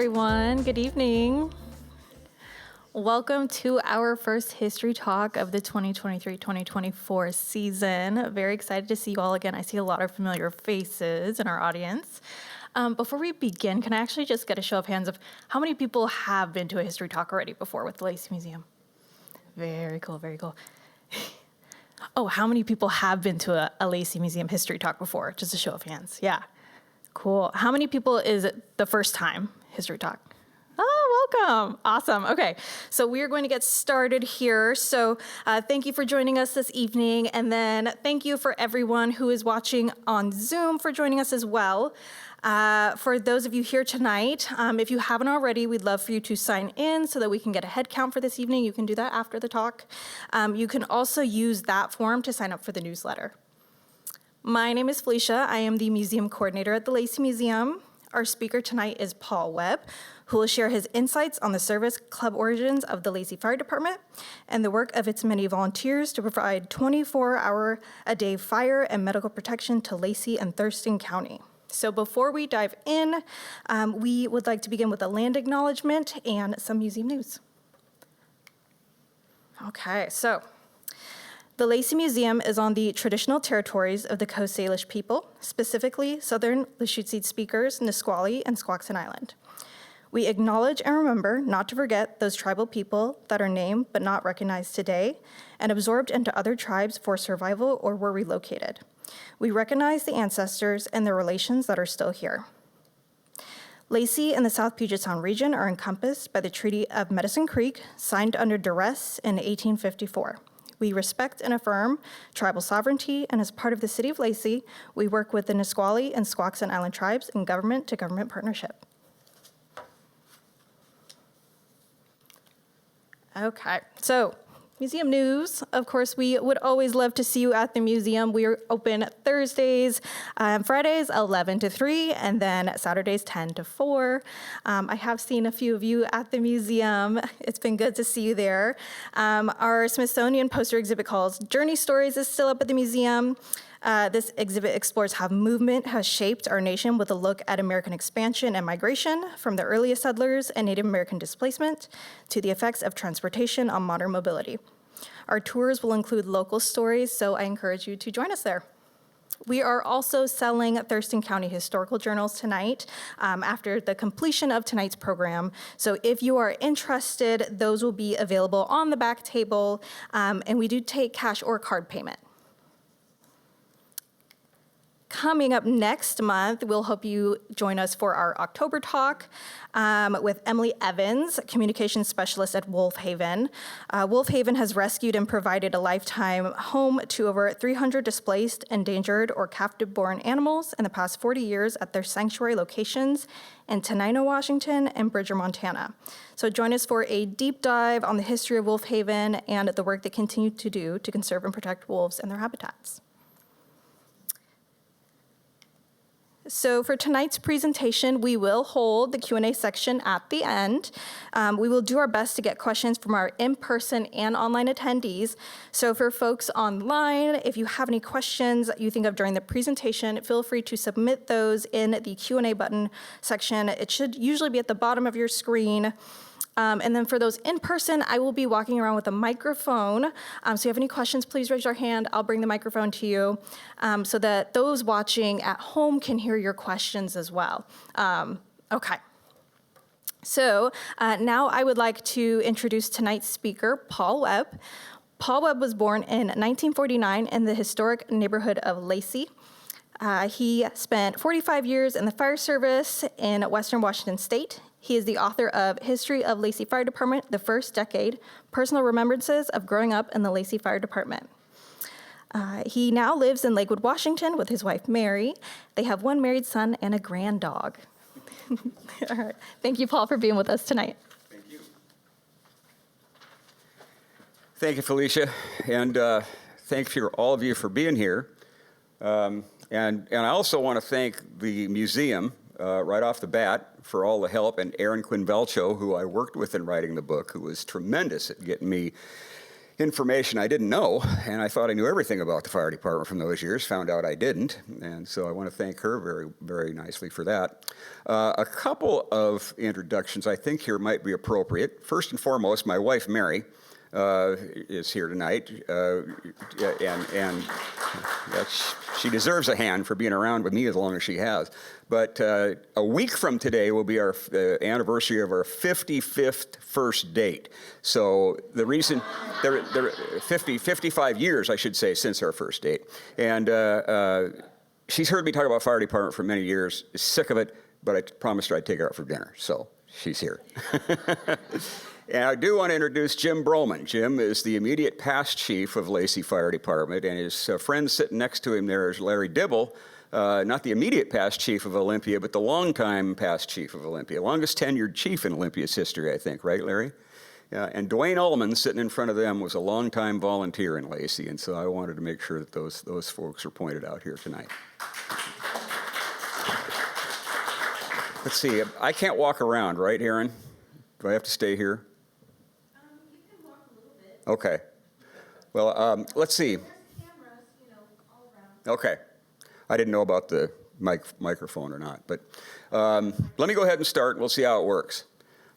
everyone. Good evening. Welcome to our first history talk of the 2023-2024 season. Very excited to see you all again. I see a lot of familiar faces in our audience. Before we begin, can I actually just get a show of hands of how many people have been to a history talk already before with the Lacey Museum? Very cool, very cool. Oh, how many people have been to a Lacey Museum history talk before? Just a show of hands. Yeah. Cool. How many people is it the first time history talk? Oh, welcome. Awesome. Okay. So we are going to get started here. So thank you for joining us this evening. And then thank you for everyone who is watching on Zoom for joining us as well. For those of you here tonight, if you haven't already, we'd love for you to sign in so that we can get a head count for this evening. You can do that after the talk. You can also use that form to sign up for the newsletter. My name is Felicia. I am the museum coordinator at the Lacey Museum. Our speaker tonight is Paul Webb, who will share his insights on the service club origins of the Lacey Fire Department and the work of its many volunteers to provide 24-hour-a-day fire and medical protection to Lacey and Thurston County. So before we dive in, we would like to begin with a land acknowledgement and some museum news. Okay, so the Lacey Museum is on the traditional territories of the Coast Salish people, specifically Southern Lushootseed speakers, Nisqually and Squaxin Island. We acknowledge and remember not to forget those tribal people that are named but not recognized today and absorbed into other tribes for survival or were relocated. We recognize the ancestors and their relations that are still here. Lacey and the South Puget Sound region are encompassed by the Treaty of Medicine Creek, signed under duress in 1854. We respect and affirm tribal sovereignty, and as part of the City of Lacey, we work with the Nisqually and Squaxin Island tribes in government-to-government partnership. Okay, so museum news. Of course, we would always love to see you at the museum. We are open Thursdays, Fridays 11 to 3, and then Saturdays 10 to 4. I have seen a few of you at the museum. It's been good to see you there. Our Smithsonian poster exhibit called Journey Stories is still up at the museum. This exhibit explores how movement has shaped our nation with a look at American expansion and migration, from the earliest settlers and Native American displacement to the effects of transportation on modern mobility. Our tours will include local stories, so I encourage you to join us there. We are also selling Thurston County historical journals tonight after the completion of tonight's program. So if you are interested, those will be available on the back table, and we do take cash or card payment. Coming up next month, we'll hope you join us for our October talk with Emily Evans, communications specialist at Wolf Haven. Wolf Haven has rescued and provided a lifetime home to over 300 displaced, endangered, or captive-born animals in the past 40 years at their sanctuary locations in Tenino, Washington, and Bridger, Montana. So join us for a deep dive on the history of Wolf Haven and the work they continue to do to conserve and protect wolves and their habitats. So for tonight's presentation, we will hold the Q&A section at the end. We will do our best to get questions from our in-person and online attendees. So for folks online, if you have any questions that you think of during the presentation, feel free to submit those in the Q&A button section. It should usually be at the bottom of your screen. And then for those in person, I will be walking around with a microphone. So if you have any questions, please raise your hand. I'll bring the microphone to you so that those watching at home can hear your questions as well. Okay. So now I would like to introduce tonight's speaker, Paul Webb. Paul Webb was born in 1949 in the historic neighborhood of Lacey. He spent 45 years in the fire service in Western Washington State. He is the author of History of Lacey Fire Department, the First Decade, Personal Remembrances of Growing Up in the Lacey Fire Department. He now lives in Lakewood, Washington with his wife, Mary. They have one married son and a grand dog. All right. Thank you, Paul, for being with us tonight. Thank you. Thank you, Felicia, and thank you all of you for being here. And I also want to thank the museum right off the bat for all the help, and Aaron Quinn Velcho, who I worked with in writing the book, who was tremendous at getting me information I didn't know, and I thought I knew everything about the fire department from those years, found out I didn't, and so I want to thank her very, very nicely for that. A couple of introductions I think here might be appropriate. First and foremost, my wife, Mary, is here tonight, and she deserves a hand for being around with me as long as she has. But a week from today will be our anniversary of our 55th first date. So the reason, 55 years, I should say, since our first date. And she's heard me talk about fire department for many years, is sick of it, but I promised her I'd take her out for dinner, so she's here. And I do want to introduce Jim Broman. Jim is the immediate past chief of Lacey Fire Department, and his friend sitting next to him there is Larry Dibble, not the immediate past chief of Olympia, but the longtime past chief of Olympia, longest tenured chief in Olympia's history, I think, right, Larry? And Dwayne Ullman, sitting in front of them, was a longtime volunteer in Lacey, and so I wanted to make sure that those folks are pointed out here tonight. Let's see, I can't walk around, right, Aaron? Do I have to stay here? You can walk a little bit. Okay. Well, let's see. There's cameras, all around. Okay. I didn't know about the microphone or not, but let me go ahead and start, and we'll see how it works.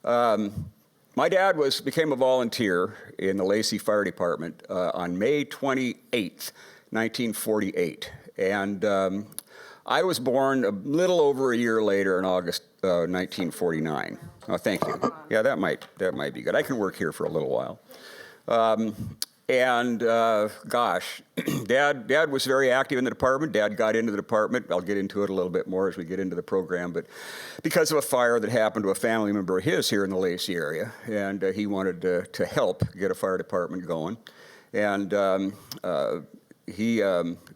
My dad became a volunteer in the Lacey Fire Department on May 28th, 1948, and I was born a little over a year later in August 1949. Oh, thank you. Yeah, that might be good. I can work here for a little while. Gosh, Dad was very active in the department. Dad got into the department. I'll get into it a little bit more as we get into the program, but because of a fire that happened to a family member of his here in the Lacey area, and he wanted to help get a fire department going. And he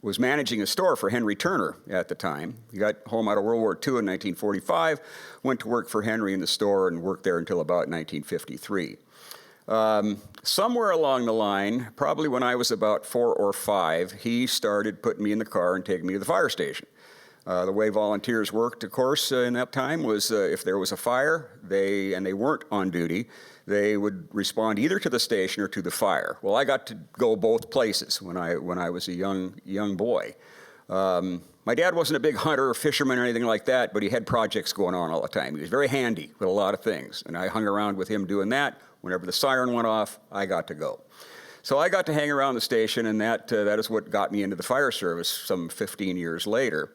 was managing a store for Henry Turner at the time. He got home out of World War II in 1945, went to work for Henry in the store and worked there until about 1953. Somewhere along the line, probably when I was about 4 or 5, he started putting me in the car and taking me to the fire station. The way volunteers worked, of course, in that time was if there was a fire, they weren't on duty, they would respond either to the station or to the fire. Well, I got to go both places when I was a young boy. My dad wasn't a big hunter or fisherman or anything like that, but he had projects going on all the time. He was very handy with a lot of things, and I hung around with him doing that. Whenever the siren went off, I got to go. So I got to hang around the station, and that is what got me into the fire service some 15 years later.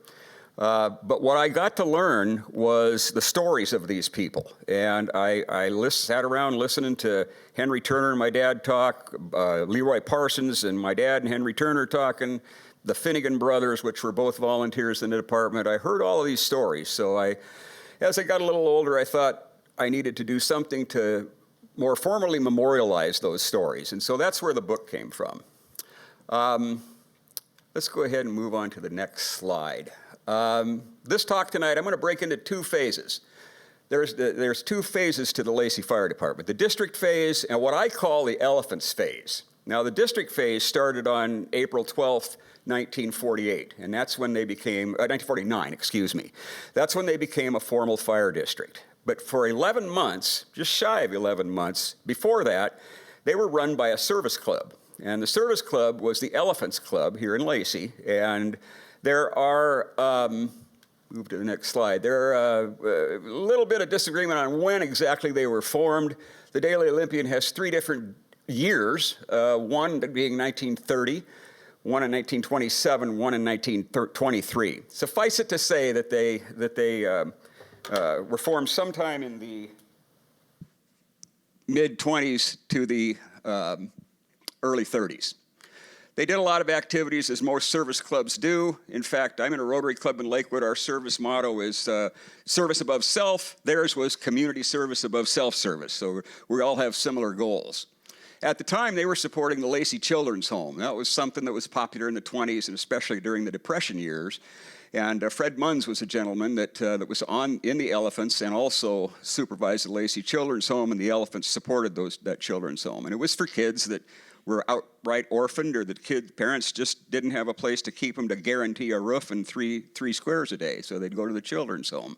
But what I got to learn was the stories of these people. And I sat around listening to Henry Turner and my dad talk, Leroy Parsons and my dad and Henry Turner talking, the Finnegan brothers, which were both volunteers in the department. I heard all of these stories. So as I got a little older, I thought I needed to do something to more formally memorialize those stories. And so that's where the book came from. Let's go ahead and move on to the next slide. This talk tonight, I'm going to break into 2 phases. There's 2 phases to the Lacey Fire Department, the district phase and what I call the elephants phase. Now, the district phase started on April 12th, 1948, and that's when they became, 1949, excuse me. That's when they became a formal fire district. But for 11 months, just shy of 11 months before that, they were run by a service club. And the service club was the Elephants Club here in Lacey. And there are, move to the next slide, there are a little bit of disagreement on when exactly they were formed. The Daily Olympian has 3 different years, one being 1930, one in 1927, one in 1923. Suffice it to say that they were formed sometime in the mid-20s to the early 30s. They did a lot of activities, as most service clubs do. In fact, I'm in a Rotary Club in Lakewood. Our service motto is service above self. Theirs was community service above self-service. So we all have similar goals. At the time, they were supporting the Lacey Children's Home. That was something that was popular in the 20s, and especially during the Depression years. And Fred Munns was a gentleman that was in the Elephants and also supervised the Lacey Children's Home, and the Elephants supported that children's home. And it was for kids that were outright orphaned, or that parents just didn't have a place to keep them to guarantee a roof and three squares a day, so they'd go to the children's home.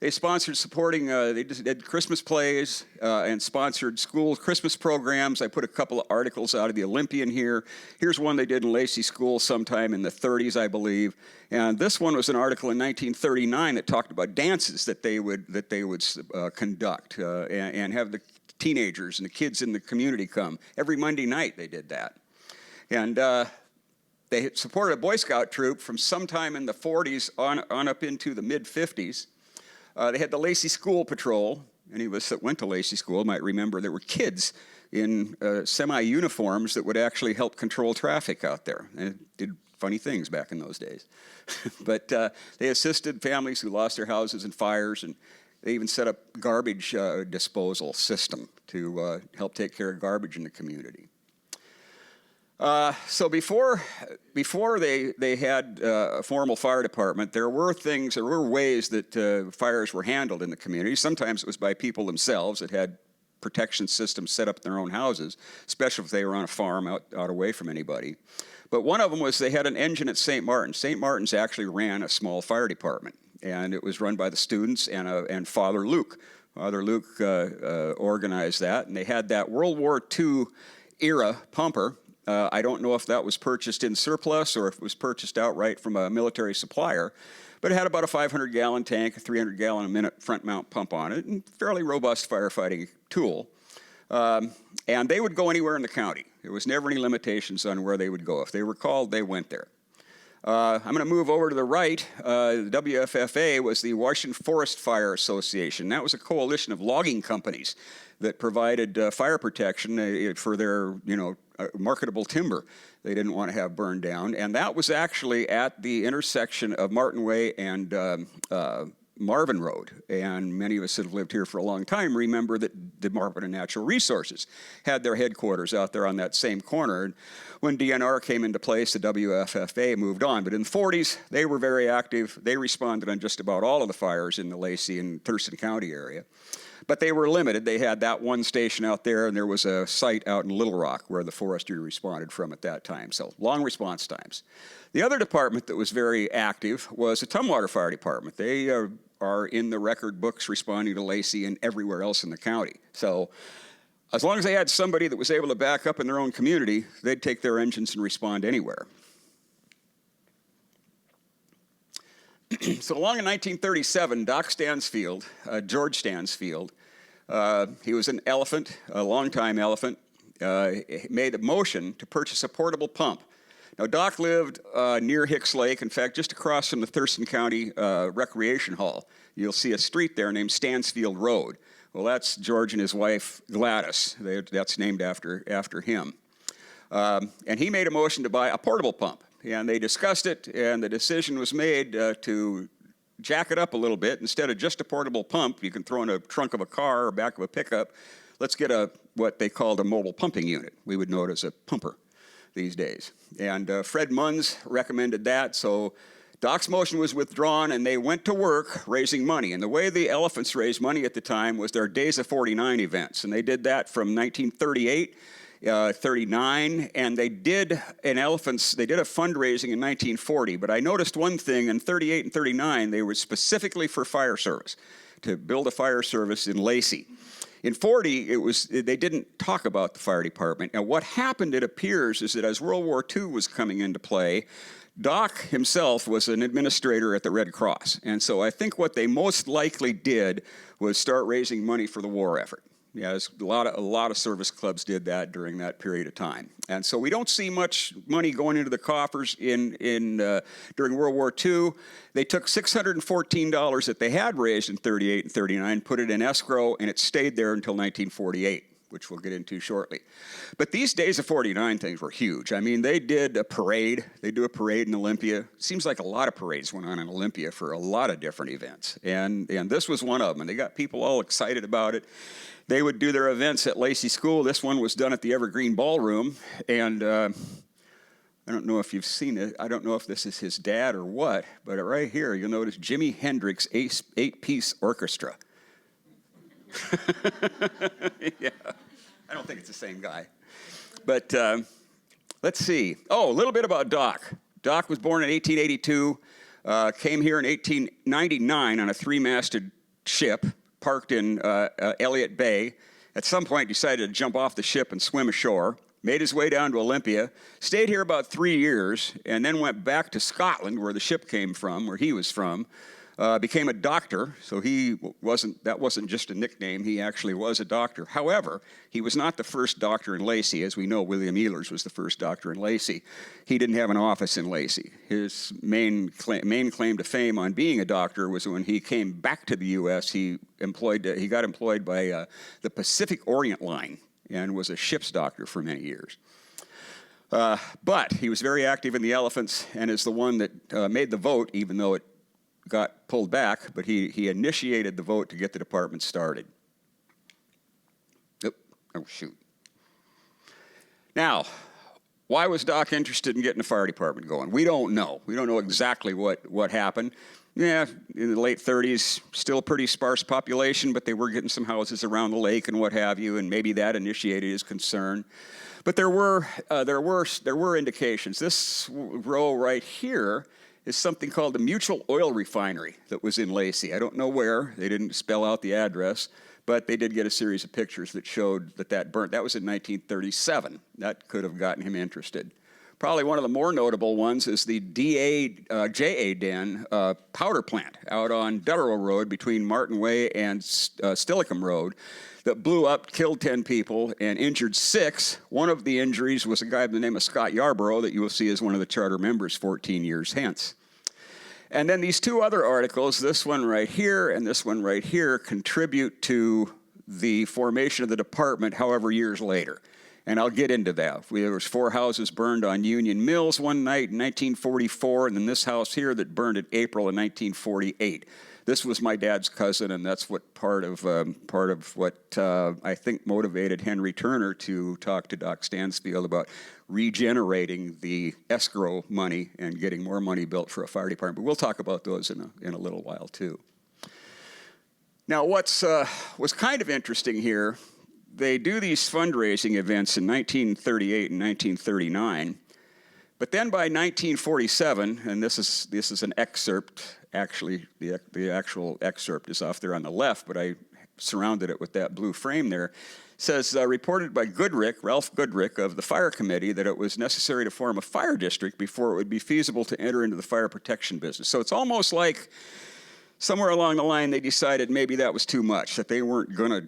They sponsored they just did Christmas plays and sponsored school Christmas programs. I put a couple of articles out of the Olympian here. Here's one they did in Lacey School sometime in the 30s, I believe. And this one was an article in 1939 that talked about dances that they would conduct and have the teenagers and the kids in the community come. Every Monday night they did that. And they supported a Boy Scout troop from sometime in the 40s on up into the mid-50s. They had the Lacey School Patrol. Any of us that went to Lacey School might remember there were kids in semi-uniforms that would actually help control traffic out there. And it did funny things back in those days. But they assisted families who lost their houses in fires, and they even set up garbage disposal system to help take care of garbage in the community. So before they had a formal fire department, there were ways that fires were handled in the community. Sometimes it was by people themselves that had protection systems set up in their own houses, especially if they were on a farm out away from anybody. But one of them was they had an engine at St. Martin's. St. Martin's actually ran a small fire department, and it was run by the students and Father Luke. Father Luke organized that, and they had that World War II era pumper. I don't know if that was purchased in surplus or if it was purchased outright from a military supplier, but it had about a 500-gallon tank, a 300-gallon-a-minute front-mount pump on it, and fairly robust firefighting tool. And they would go anywhere in the county. There was never any limitations on where they would go. If they were called, they went there. I'm going to move over to the right. The WFFA was the Washington Forest Fire Association. That was a coalition of logging companies that provided fire protection for their, marketable timber they didn't want to have burned down. And that was actually at the intersection of Martin Way and Marvin Road. And many of us that have lived here for a long time remember that the Department of Natural Resources had their headquarters out there on that same corner. And when DNR came into place, the WFFA moved on. But in the 40s, they were very active. They responded on just about all of the fires in the Lacey and Thurston County area. But they were limited. They had that one station out there, and there was a site out in Little Rock where the forestry responded from at that time. So long response times. The other department that was very active was the Tumwater Fire Department. They are in the record books responding to Lacey and everywhere else in the county. So as long as they had somebody that was able to back up in their own community, they'd take their engines and respond anywhere. So along in 1937, Doc Stansfield, George Stansfield, he was an elephant, a longtime elephant, made a motion to purchase a portable pump. Now, Doc lived near Hicks Lake, in fact, just across from the Thurston County Recreation Hall. You'll see a street there named Stansfield Road. Well, that's George and his wife, Gladys. That's named after him. And he made a motion to buy a portable pump. And they discussed it, and the decision was made to jack it up a little bit. Instead of just a portable pump you can throw in a trunk of a car or back of a pickup, let's get what they called a mobile pumping unit. We would know it as a pumper these days. And Fred Munns recommended that, so Doc's motion was withdrawn, and they went to work raising money. And the way the elephants raised money at the time was their Days of 49 events, and they did that from 1938 39, and they did a fundraising in 1940, but I noticed one thing, in 38 and 39, they were specifically for fire service, to build a fire service in Lacey. In 40, they didn't talk about the fire department. And what happened, it appears, is that as World War II was coming into play, Doc himself was an administrator at the Red Cross. And so I think what they most likely did was start raising money for the war effort. Yeah, a lot of service clubs did that during that period of time. And so we don't see much money going into the coffers during World War II. They took $614 that they had raised in 38 and 39, put it in escrow, and it stayed there until 1948, which we'll get into shortly. But these Days of 49 things were huge. I mean, they did a parade. They do a parade in Olympia. It seems like a lot of parades went on in Olympia for a lot of different events. And this was one of them, and they got people all excited about it. They would do their events at Lacey School. This one was done at the Evergreen Ballroom, and I don't know if you've seen it. I don't know if this is his dad or what, but right here you'll notice Jimi Hendrix eight-piece orchestra. Yeah, I don't think it's the same guy. But let's see. Oh, a little bit about Doc. Doc was born in 1882, came here in 1899 on a three-masted ship parked in Elliott Bay. At some point, decided to jump off the ship and swim ashore. Made his way down to Olympia, stayed here about 3 years, and then went back to Scotland, where the ship came from, where he was from. Became a doctor, so that wasn't just a nickname, he actually was a doctor. However, he was not the first doctor in Lacey. As we know, William Ehlers was the first doctor in Lacey. He didn't have an office in Lacey. His main claim to fame on being a doctor was when he came back to the U.S., he got employed by the Pacific Orient Line and was a ship's doctor for many years. But he was very active in the elephants and is the one that made the vote, even though it got pulled back, but he initiated the vote to get the department started. Oh, shoot. Now, why was Doc interested in getting the fire department going? We don't know. We don't know exactly what happened. Yeah, in the late 30s, still a pretty sparse population, but they were getting some houses around the lake and what have you, and maybe that initiated his concern. But there were indications. This row right here is something called the Mutual Oil Refinery that was in Lacey. I don't know where. They didn't spell out the address, but they did get a series of pictures that showed that burnt. That was in 1937. That could have gotten him interested. Probably one of the more notable ones is the JA Den powder plant out on Dettero Road between Martin Way and Stillicum Road that blew up, killed 10 people, and injured 6. One of the injuries was a guy by the name of Scott Yarborough that you will see as one of the charter members 14 years hence. And then these 2 other articles, this one right here and this one right here, contribute to the formation of the department, however, years later. And I'll get into that. There was 4 houses burned on Union Mills one night in 1944, and then this house here that burned in April of 1948. This was my dad's cousin, and that's what part of what I think motivated Henry Turner to talk to Doc Stansfield about regenerating the escrow money and getting more money built for a fire department. But we'll talk about those in a little while too. Now, was kind of interesting here, they do these fundraising events in 1938 and 1939, but then by 1947, and this is an excerpt. Actually, the actual excerpt is off there on the left, but I surrounded it with that blue frame there. Says, reported by Ralph Goodrick of the Fire Committee, that it was necessary to form a fire district before it would be feasible to enter into the fire protection business. So it's almost like somewhere along the line they decided maybe that was too much, that they weren't going to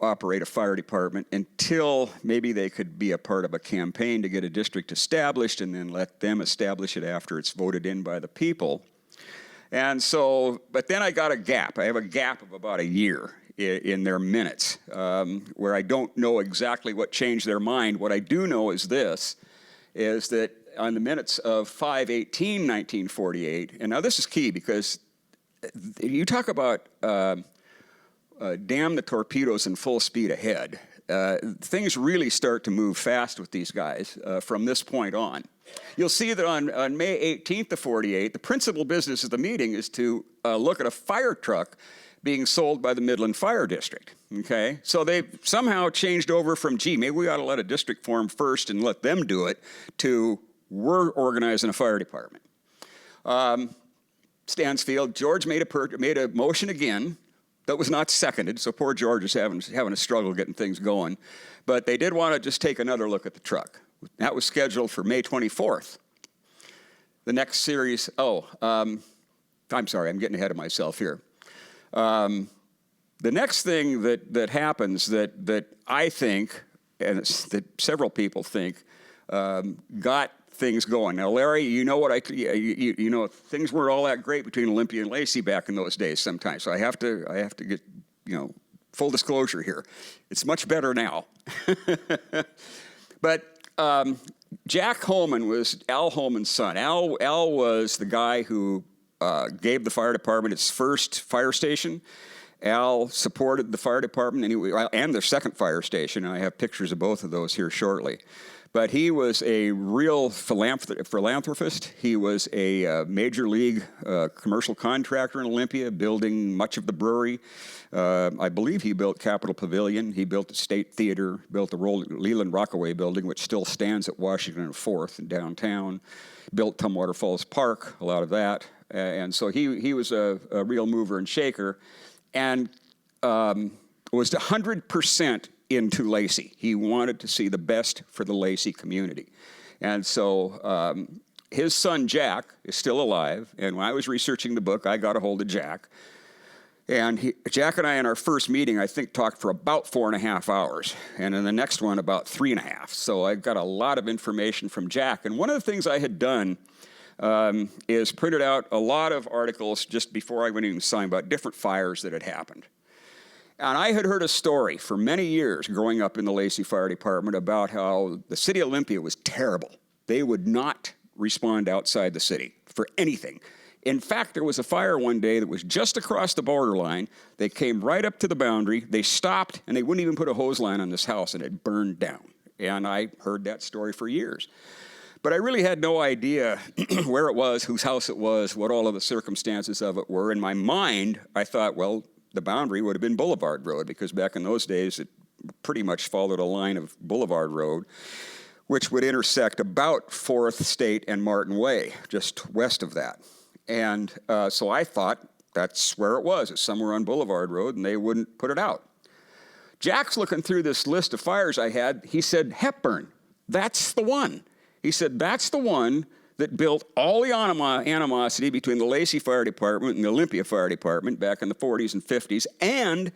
operate a fire department until maybe they could be a part of a campaign to get a district established and then let them establish it after it's voted in by the people. And so, but then I got a gap. I have a gap of about a year in their minutes where I don't know exactly what changed their mind. What I do know is this, is that on the minutes of 5/18/1948, and now this is key because you talk about damn the torpedoes and full speed ahead. Things really start to move fast with these guys from this point on. You'll see that on May 18th of 48, the principal business of the meeting is to look at a fire truck being sold by the Midland Fire District, okay? So they somehow changed over from, gee, maybe we ought to let a district form first and let them do it, to we're organizing a fire department. Stansfield, George made a motion again that was not seconded, so poor George is having a struggle getting things going. But they did want to just take another look at the truck. That was scheduled for May 24th. The next series, I'm sorry, I'm getting ahead of myself here. The next thing that happens that I think, and that several people think, got things going. Now, Larry, you know what you know, things weren't all that great between Olympia and Lacey back in those days sometimes. So I have to get, full disclosure here. It's much better now. But Jack Holman was Al Holman's son. Al was the guy who gave the fire department its first fire station. Al supported the fire department and their second fire station. And I have pictures of both of those here shortly. But he was a real philanthropist. He was a major league commercial contractor in Olympia, building much of the brewery. I believe he built Capitol Pavilion. He built the State Theater, built the Leland Rockaway building, which still stands at Washington and 4th in downtown. Built Tumwater Falls Park, a lot of that. And so he was a real mover and shaker. and was 100% into Lacey. He wanted to see the best for the Lacey community. And so his son, Jack, is still alive. And when I was researching the book, I got a hold of Jack. And Jack and I, in our first meeting, I think, talked for about 4.5 hours. And in the next one, about 3.5. So I got a lot of information from Jack. And one of the things I had done is printed out a lot of articles just before I went even signed about different fires that had happened. And I had heard a story for many years growing up in the Lacey Fire Department about how the city of Olympia was terrible. They would not respond outside the city for anything. In fact, there was a fire one day that was just across the borderline. They came right up to the boundary. They stopped, and they wouldn't even put a hose line on this house, and it burned down. And I heard that story for years. But I really had no idea where it was, whose house it was, what all of the circumstances of it were. In my mind, I thought, well, the boundary would have been Boulevard Road, because back in those days, it pretty much followed a line of Boulevard Road, which would intersect about 4th State and Martin Way, just west of that. And so I thought that's where it was. It's somewhere on Boulevard Road, and they wouldn't put it out. Jack's looking through this list of fires I had. He said, Hepburn, that's the one. He said, that's the one that built all the animosity between the Lacey Fire Department and the Olympia Fire Department back in the 40s and 50s, and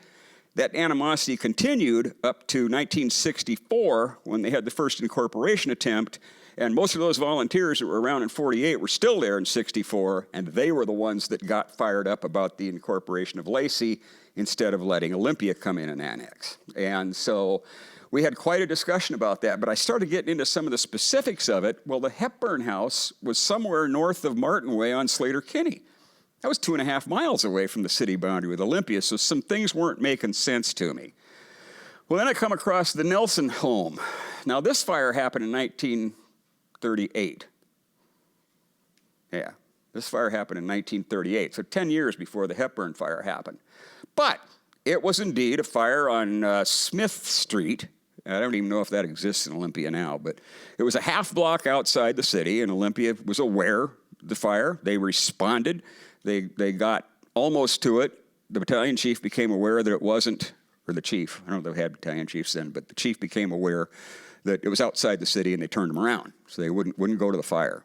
that animosity continued up to 1964 when they had the first incorporation attempt, and most of those volunteers that were around in 48 were still there in 64, and they were the ones that got fired up about the incorporation of Lacey instead of letting Olympia come in and annex. And so we had quite a discussion about that, but I started getting into some of the specifics of it. Well, the Hepburn house was somewhere north of Martin Way on Slater-Kinney. That was 2.5 miles away from the city boundary with Olympia, so some things weren't making sense to me. Well, then I come across the Nelson home. Now, this fire happened in 1938. Yeah, this fire happened in 1938, so 10 years before the Hepburn fire happened. But it was indeed a fire on Smith Street. I don't even know if that exists in Olympia now, but it was a half block outside the city, and Olympia was aware of the fire. They responded. They got almost to it. The battalion chief became aware that it wasn't, or the chief, I don't know if they had battalion chiefs then, but the chief became aware that it was outside the city, and they turned them around, so they wouldn't go to the fire.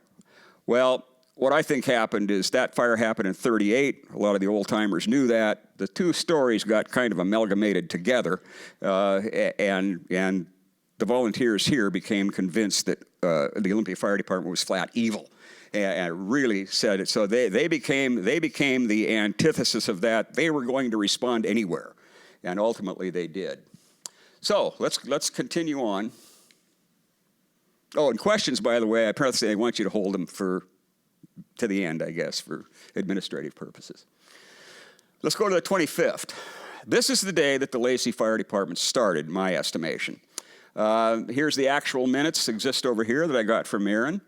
Well, what I think happened is that fire happened in 38. A lot of the old-timers knew that. The two stories got kind of amalgamated together, and the volunteers here became convinced that the Olympia Fire Department was flat evil, and really said it. So they became the antithesis of that. They were going to respond anywhere, and ultimately they did. So let's continue on. Oh, and questions, by the way, I probably say I want you to hold them to the end, I guess, for administrative purposes. Let's go to the 25th. This is the day that the Lacey Fire Department started, in my estimation. Here's the actual minutes exist over here that I got from Aaron.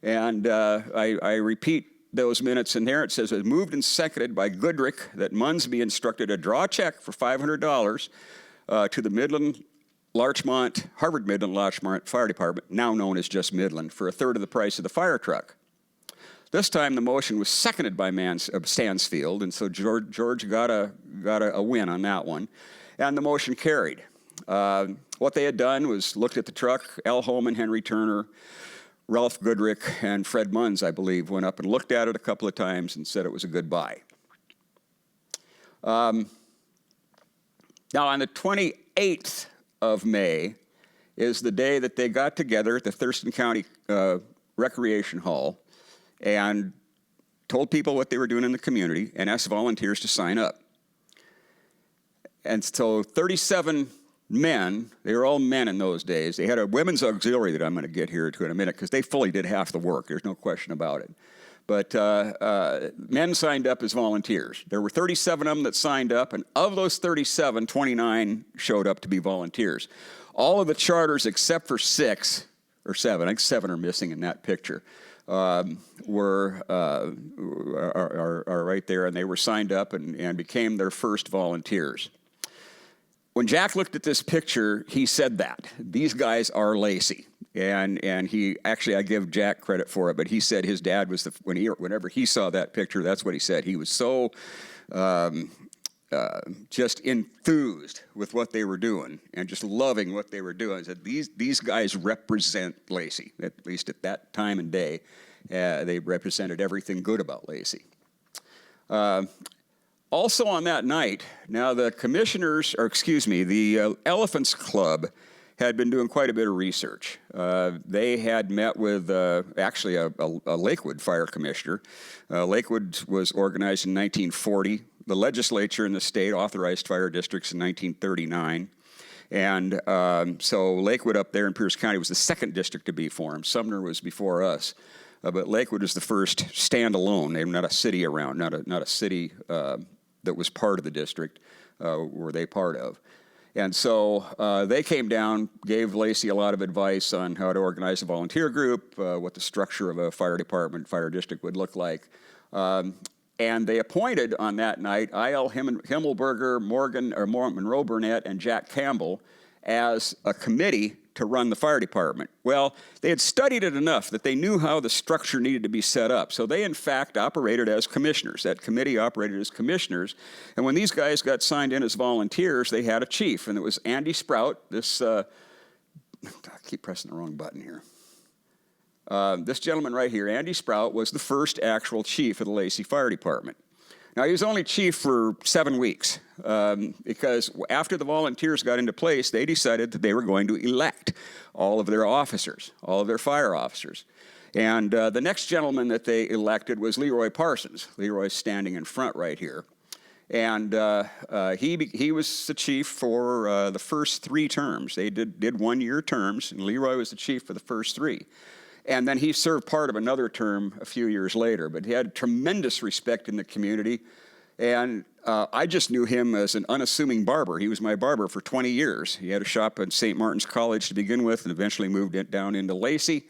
And I repeat those minutes in there. It says, it moved and seconded by Goodrick that Munns be instructed to draw a check for $500 to the Harvard Midland Larchmont Fire Department, now known as just Midland, for a third of the price of the fire truck. This time the motion was seconded by Stansfield, and so George got a win on that one, and the motion carried. What they had done was looked at the truck. Al Holman, Henry Turner, Ralph Goodrick, and Fred Munns, I believe, went up and looked at it a couple of times and said it was a good buy. Now, on the 28th of May is the day that they got together at the Thurston County Recreation Hall and told people what they were doing in the community and asked volunteers to sign up. And so 37 men, they were all men in those days. They had a women's auxiliary that I'm going to get here to in a minute because they fully did half the work. There's no question about it. But men signed up as volunteers. There were 37 of them that signed up, and of those 37, 29 showed up to be volunteers. All of the charters except for 6 or 7, I think 7 are missing in that picture, are right there, and they were signed up and became their first volunteers. When Jack looked at this picture, he said that. These guys are Lacey. And he, actually, I give Jack credit for it, but he said his dad was, whenever he saw that picture, that's what he said. He was so just enthused with what they were doing and just loving what they were doing. I said, these guys represent Lacey, at least at that time and day. They represented everything good about Lacey. Also on that night, now the commissioners, or excuse me, the Elephants Club had been doing quite a bit of research. They had met with actually a Lakewood fire commissioner. Lakewood was organized in 1940. The legislature in the state authorized fire districts in 1939. And so Lakewood up there in Pierce County was the second district to be formed. Sumner was before us. But Lakewood was the first standalone. They were not a city around, not a city that was part of the district, were they part of. And so they came down, gave Lacey a lot of advice on how to organize a volunteer group, what the structure of a fire department, fire district would look like. And they appointed on that night I.L. Himmelberger, Monroe Burnett, and Jack Campbell as a committee to run the fire department. Well, they had studied it enough that they knew how the structure needed to be set up. So they, in fact, operated as commissioners. That committee operated as commissioners. And when these guys got signed in as volunteers, they had a chief, and it was Andy Sprout. I keep pressing the wrong button here. This gentleman right here, Andy Sprout, was the first actual chief of the Lacey Fire Department. Now, he was only chief for 7 weeks because after the volunteers got into place, they decided that they were going to elect all of their officers, all of their fire officers. And the next gentleman that they elected was Leroy Parsons. Leroy's standing in front right here. And he was the chief for the first 3 terms. They did one-year terms, and Leroy was the chief for the first 3. And then he served part of another term a few years later, but he had tremendous respect in the community. And I just knew him as an unassuming barber. He was my barber for 20 years. He had a shop at St. Martin's College to begin with and eventually moved it down into Lacey.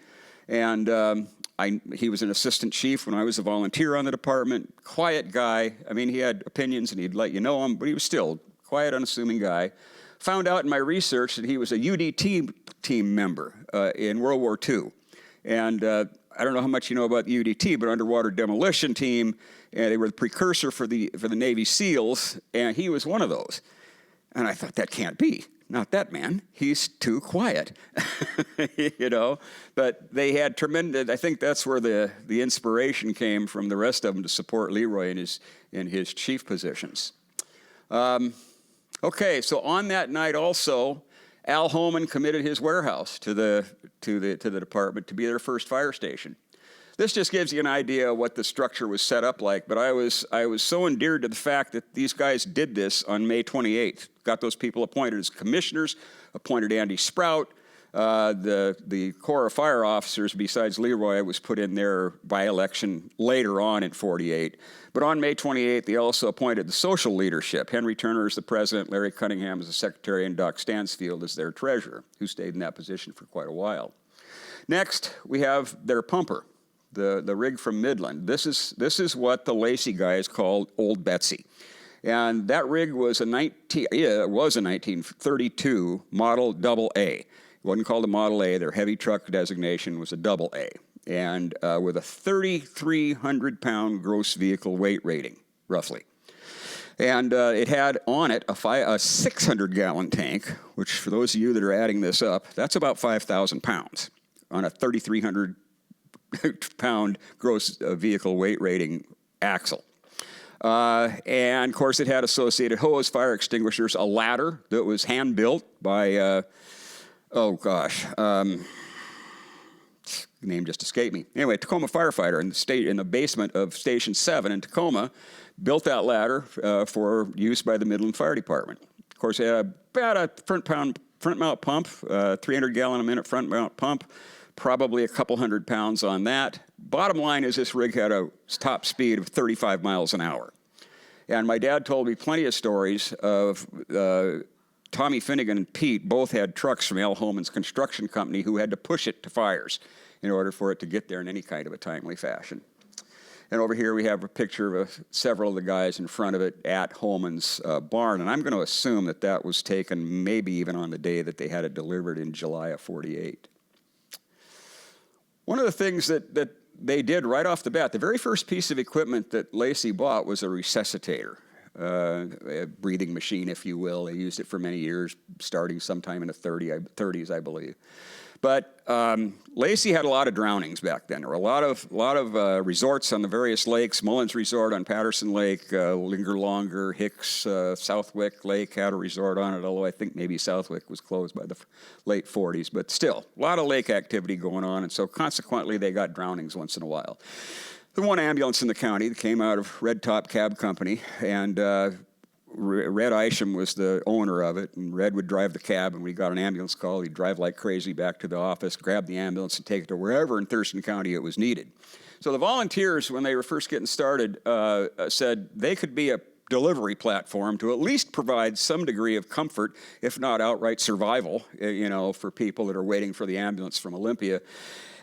And he was an assistant chief when I was a volunteer on the department. Quiet guy. I mean, he had opinions and he'd let you know them, but he was still a quiet, unassuming guy. Found out in my research that he was a UDT team member in World War II. And I don't know how much you know about the UDT, but Underwater Demolition Team, and they were the precursor for the Navy SEALs, and he was one of those. And I thought, that can't be. Not that man. He's too quiet, you know. But they had tremendous. I think that's where the inspiration came from the rest of them to support Leroy in his chief positions. Okay, so on that night also, Al Holman committed his warehouse to the department to be their first fire station. This just gives you an idea of what the structure was set up like, but I was so endeared to the fact that these guys did this on May 28th. Got those people appointed as commissioners, appointed Andy Sprout. The Corps of Fire Officers, besides Leroy, was put in there by election later on in 48. But on May 28th, they also appointed the social leadership. Henry Turner as the president, Larry Cunningham as the secretary, and Doc Stansfield as their treasurer, who stayed in that position for quite a while. Next, we have their pumper, the rig from Midland. This is what the Lacey guys called Old Betsy. And that rig was a 1932 Model AA. It wasn't called a Model A. Their heavy truck designation was a AA. And with a 3,300-pound gross vehicle weight rating, roughly. And it had on it a 600-gallon tank, which for those of you that are adding this up, that's about 5,000 pounds on a 3,300-pound gross vehicle weight rating axle. And, of course, it had associated hose, fire extinguishers, a ladder that was hand-built by, name just escaped me. Anyway, Tacoma firefighter in the basement of Station 7 in Tacoma built that ladder for use by the Midland Fire Department. Of course, it had about a front mount pump, 300-gallon-a-minute front mount pump, probably a couple 100 pounds on that. Bottom line is this rig had a top speed of 35 miles an hour. And my dad told me plenty of stories of Tommy Finnegan and Pete both had trucks from Al Holman's construction company who had to push it to fires in order for it to get there in any kind of a timely fashion. And over here we have a picture of several of the guys in front of it at Holman's barn. And I'm going to assume that that was taken maybe even on the day that they had it delivered in July of 48. One of the things that they did right off the bat, the very first piece of equipment that Lacey bought was a resuscitator. a breathing machine, if you will. They used it for many years, starting sometime in the 30s, I believe. But Lacey had a lot of drownings back then. There were a lot of resorts on the various lakes. Mullins Resort on Patterson Lake, Linger Longer, Hicks, Southwick Lake had a resort on it, although I think maybe Southwick was closed by the late 40s. But still, a lot of lake activity going on, and so consequently they got drownings once in a while. The one ambulance in the county that came out of Red Top Cab Company, and Red Isham was the owner of it, and Red would drive the cab, and we got an ambulance call. He'd drive like crazy back to the office, grab the ambulance, and take it to wherever in Thurston County it was needed. So the volunteers, when they were first getting started, said they could be a delivery platform to at least provide some degree of comfort, if not outright survival, for people that are waiting for the ambulance from Olympia.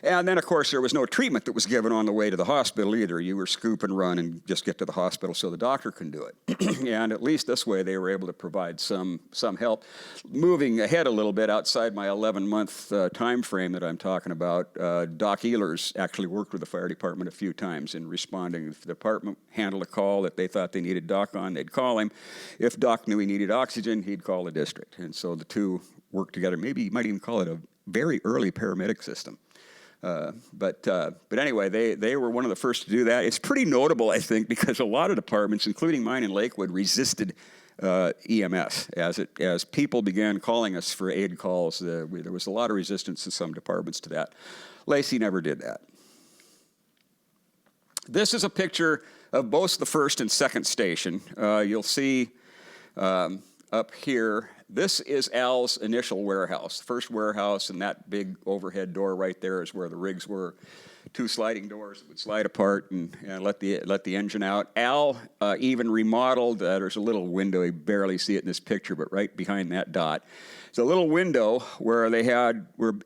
And then, of course, there was no treatment that was given on the way to the hospital either. You were scoop and run and just get to the hospital so the doctor can do it. And at least this way, they were able to provide some help. Moving ahead a little bit outside my 11-month time frame that I'm talking about, Doc Ehlers actually worked with the fire department a few times in responding. If the department handled a call that they thought they needed Doc on, they'd call him. If Doc knew he needed oxygen, he'd call the district. And so the two worked together. Maybe you might even call it a very early paramedic system. But anyway, they were one of the first to do that. It's pretty notable, I think, because a lot of departments, including mine in Lakewood, resisted EMS as people began calling us for aid calls. There was a lot of resistance in some departments to that. Lacey never did that. This is a picture of both the first and second station. You'll see up here. This is Al's initial warehouse, first warehouse, and that big overhead door right there is where the rigs were. Two sliding doors that would slide apart and let the engine out. Al even remodeled. There's a little window. You barely see it in this picture, but right behind that dot, it's a little window where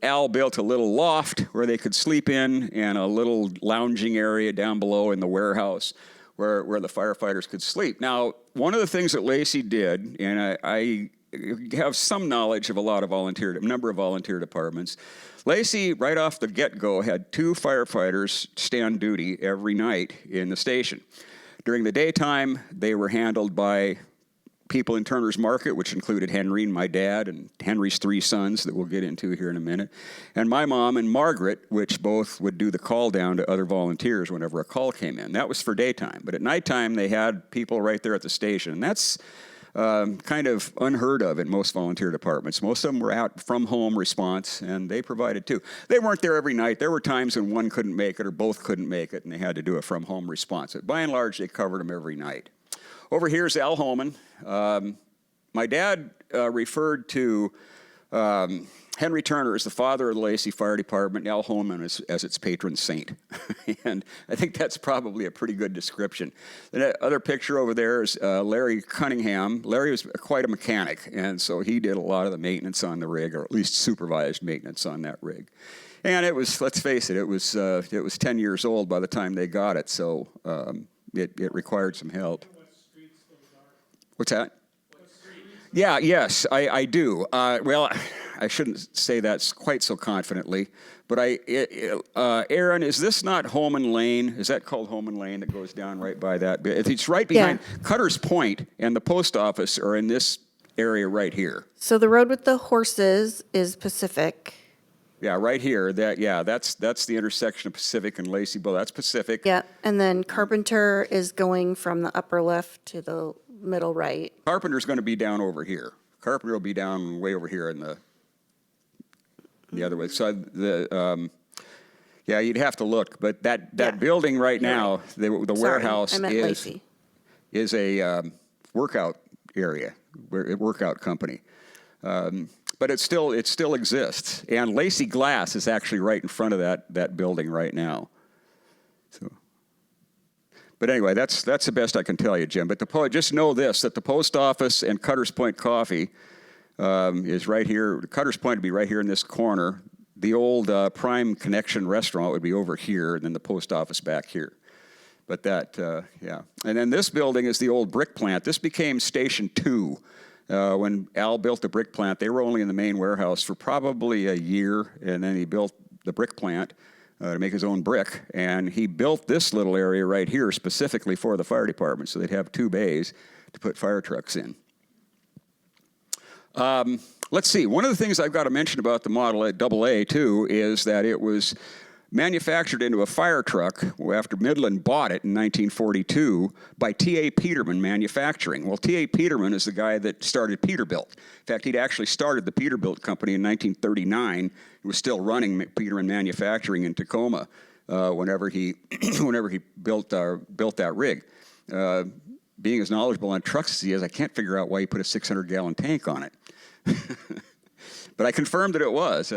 Al built a little loft where they could sleep in, and a little lounging area down below in the warehouse where the firefighters could sleep. Now, one of the things that Lacey did, and I have some knowledge of a number of volunteer departments. Lacey, right off the get-go, had 2 firefighters stand duty every night in the station. During the daytime, they were handled by people in Turner's Market, which included Henry and my dad and Henry's 3 sons that we'll get into here in a minute, and my mom and Margaret, which both would do the call down to other volunteers whenever a call came in. That was for daytime. But at nighttime, they had people right there at the station, and that's kind of unheard of in most volunteer departments. Most of them were out from home response, and they provided too. They weren't there every night. There were times when one couldn't make it or both couldn't make it, and they had to do a from home response. But by and large, they covered them every night. Over here is Al Holman. My dad referred to Henry Turner is the father of the Lacey Fire Department, Al Holman as its patron saint. And I think that's probably a pretty good description. The other picture over there is Larry Cunningham. Larry was quite a mechanic, and so he did a lot of the maintenance on the rig, or at least supervised maintenance on that rig. And it was, let's face it, it was 10 years old by the time they got it, so it required some help. What's that? Yeah, yes, I do. Well, I shouldn't say that quite so confidently, but Aaron, is this not Holman Lane? Is that called Holman Lane that goes down right by that? It's right behind Cutter's Point, and the post office are in this area right here. So the road with the horses is Pacific. Yeah, right here. That's the intersection of Pacific and Lacey Bowl. That's Pacific. Yeah, and then Carpenter is going from the upper left to the middle right. Carpenter's going to be down over here. Carpenter will be down way over here in the other way. So you'd have to look, but that building right now, the warehouse is a workout area, workout company. But it still exists, and Lacey Glass is actually right in front of that building right now. So, but anyway, that's the best I can tell you, Jim. But just know this: that the post office and Cutter's Point Coffee is right here. Cutter's Point would be right here in this corner. The old Prime Connection restaurant would be over here, and then the post office back here. But and then this building is the old brick plant. This became Station 2. When Al built the brick plant, they were only in the main warehouse for probably a year, and then he built the brick plant to make his own brick, and he built this little area right here specifically for the fire department, so they'd have 2 bays to put fire trucks in. Let's see. One of the things I've got to mention about the Model AA, too, is that it was manufactured into a fire truck after Midland bought it in 1942 by T.A. Peterman Manufacturing. Well, T.A. Peterman is the guy that started Peterbilt. In fact, he'd actually started the Peterbilt company in 1939. He was still running Peterman Manufacturing in Tacoma whenever he built that rig. Being as knowledgeable on trucks as he is, I can't figure out why he put a 600-gallon tank on it. But I confirmed that it was.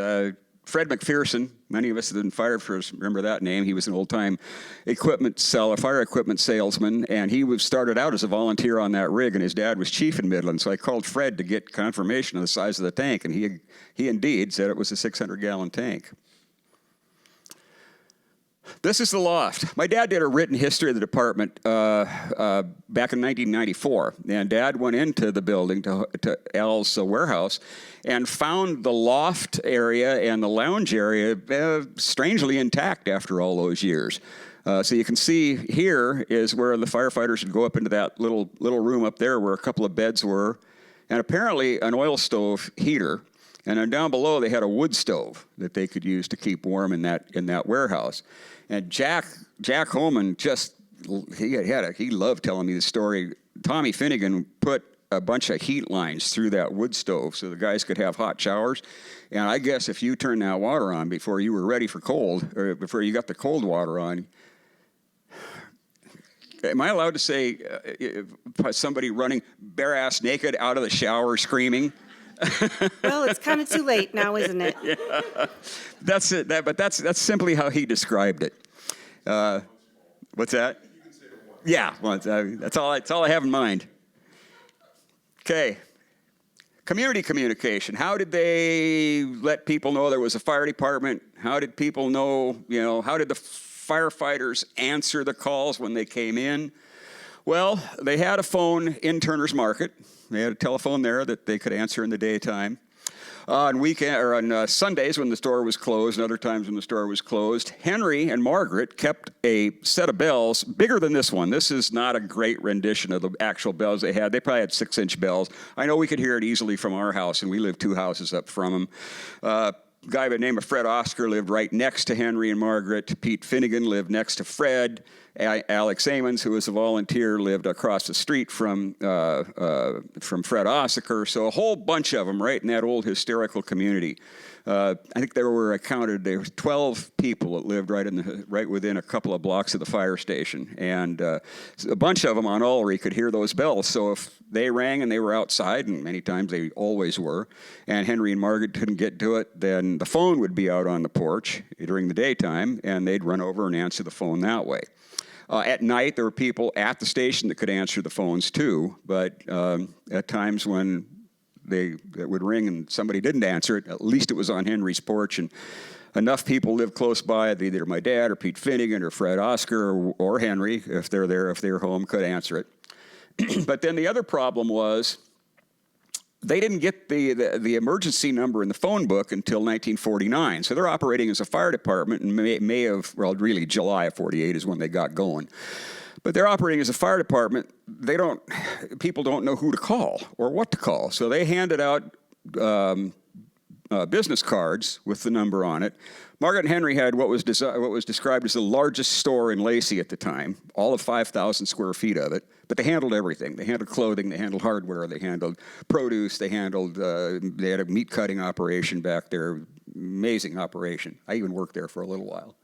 Fred McPherson, many of us that have been firefighters remember that name. He was an old-time fire equipment salesman, and he started out as a volunteer on that rig, and his dad was chief in Midland. So I called Fred to get confirmation of the size of the tank, and he indeed said it was a 600-gallon tank. This is the loft. My dad did a written history of the department back in 1994, and Dad went into the building to Al's warehouse and found the loft area and the lounge area strangely intact after all those years. So you can see here is where the firefighters would go up into that little room up there where a couple of beds were, and apparently an oil stove heater. And then down below, they had a wood stove that they could use to keep warm in that warehouse. And Jack Holman he loved telling me the story. Tommy Finnegan put a bunch of heat lines through that wood stove so the guys could have hot showers. And I guess if you turned that water on before you were ready for cold, or before you got the cold water on, am I allowed to say somebody running bare-ass naked out of the shower screaming? Well, it's kind of too late now, isn't it? Yeah. That's it. That's simply how he described it. What's that? Yeah. Well, that's all I have in mind. Okay. Community communication. How did they let people know there was a fire department? How did people know? How did the firefighters answer the calls when they came in? Well, they had a phone in Turner's Market. They had a telephone there that they could answer in the daytime. On Sundays when the store was closed and other times when the store was closed, Henry and Margaret kept a set of bells bigger than this one. This is not a great rendition of the actual bells they had. They probably had 6-inch bells. I know we could hear it easily from our house, and we lived 2 houses up from them. A guy by the name of Fred Oscar lived right next to Henry and Margaret. Pete Finnegan lived next to Fred. Alex Amons, who was a volunteer, lived across the street from Fred Oscar. So a whole bunch of them right in that old hysterical community. I think there were 12 people that lived right within a couple of blocks of the fire station. And a bunch of them on Ulrey could hear those bells. So if they rang and they were outside, and many times they always were, and Henry and Margaret couldn't get to it, then the phone would be out on the porch during the daytime, and they'd run over and answer the phone that way. At night, there were people at the station that could answer the phones too, but at times when it would ring and somebody didn't answer it, at least it was on Henry's porch, and enough people lived close by, either my dad or Pete Finnegan or Fred Oscar or Henry, if they're home, could answer it. But then the other problem was they didn't get the emergency number in the phone book until 1949. So they're operating as a fire department in really July of 48 is when they got going. But they're operating as a fire department. People don't know who to call or what to call. So they handed out business cards with the number on it. Margaret and Henry had what was described as the largest store in Lacey at the time, all of 5,000 square feet of it. But they handled everything. They handled clothing, they handled hardware, they handled produce, they had a meat cutting operation back there, amazing operation. I even worked there for a little while.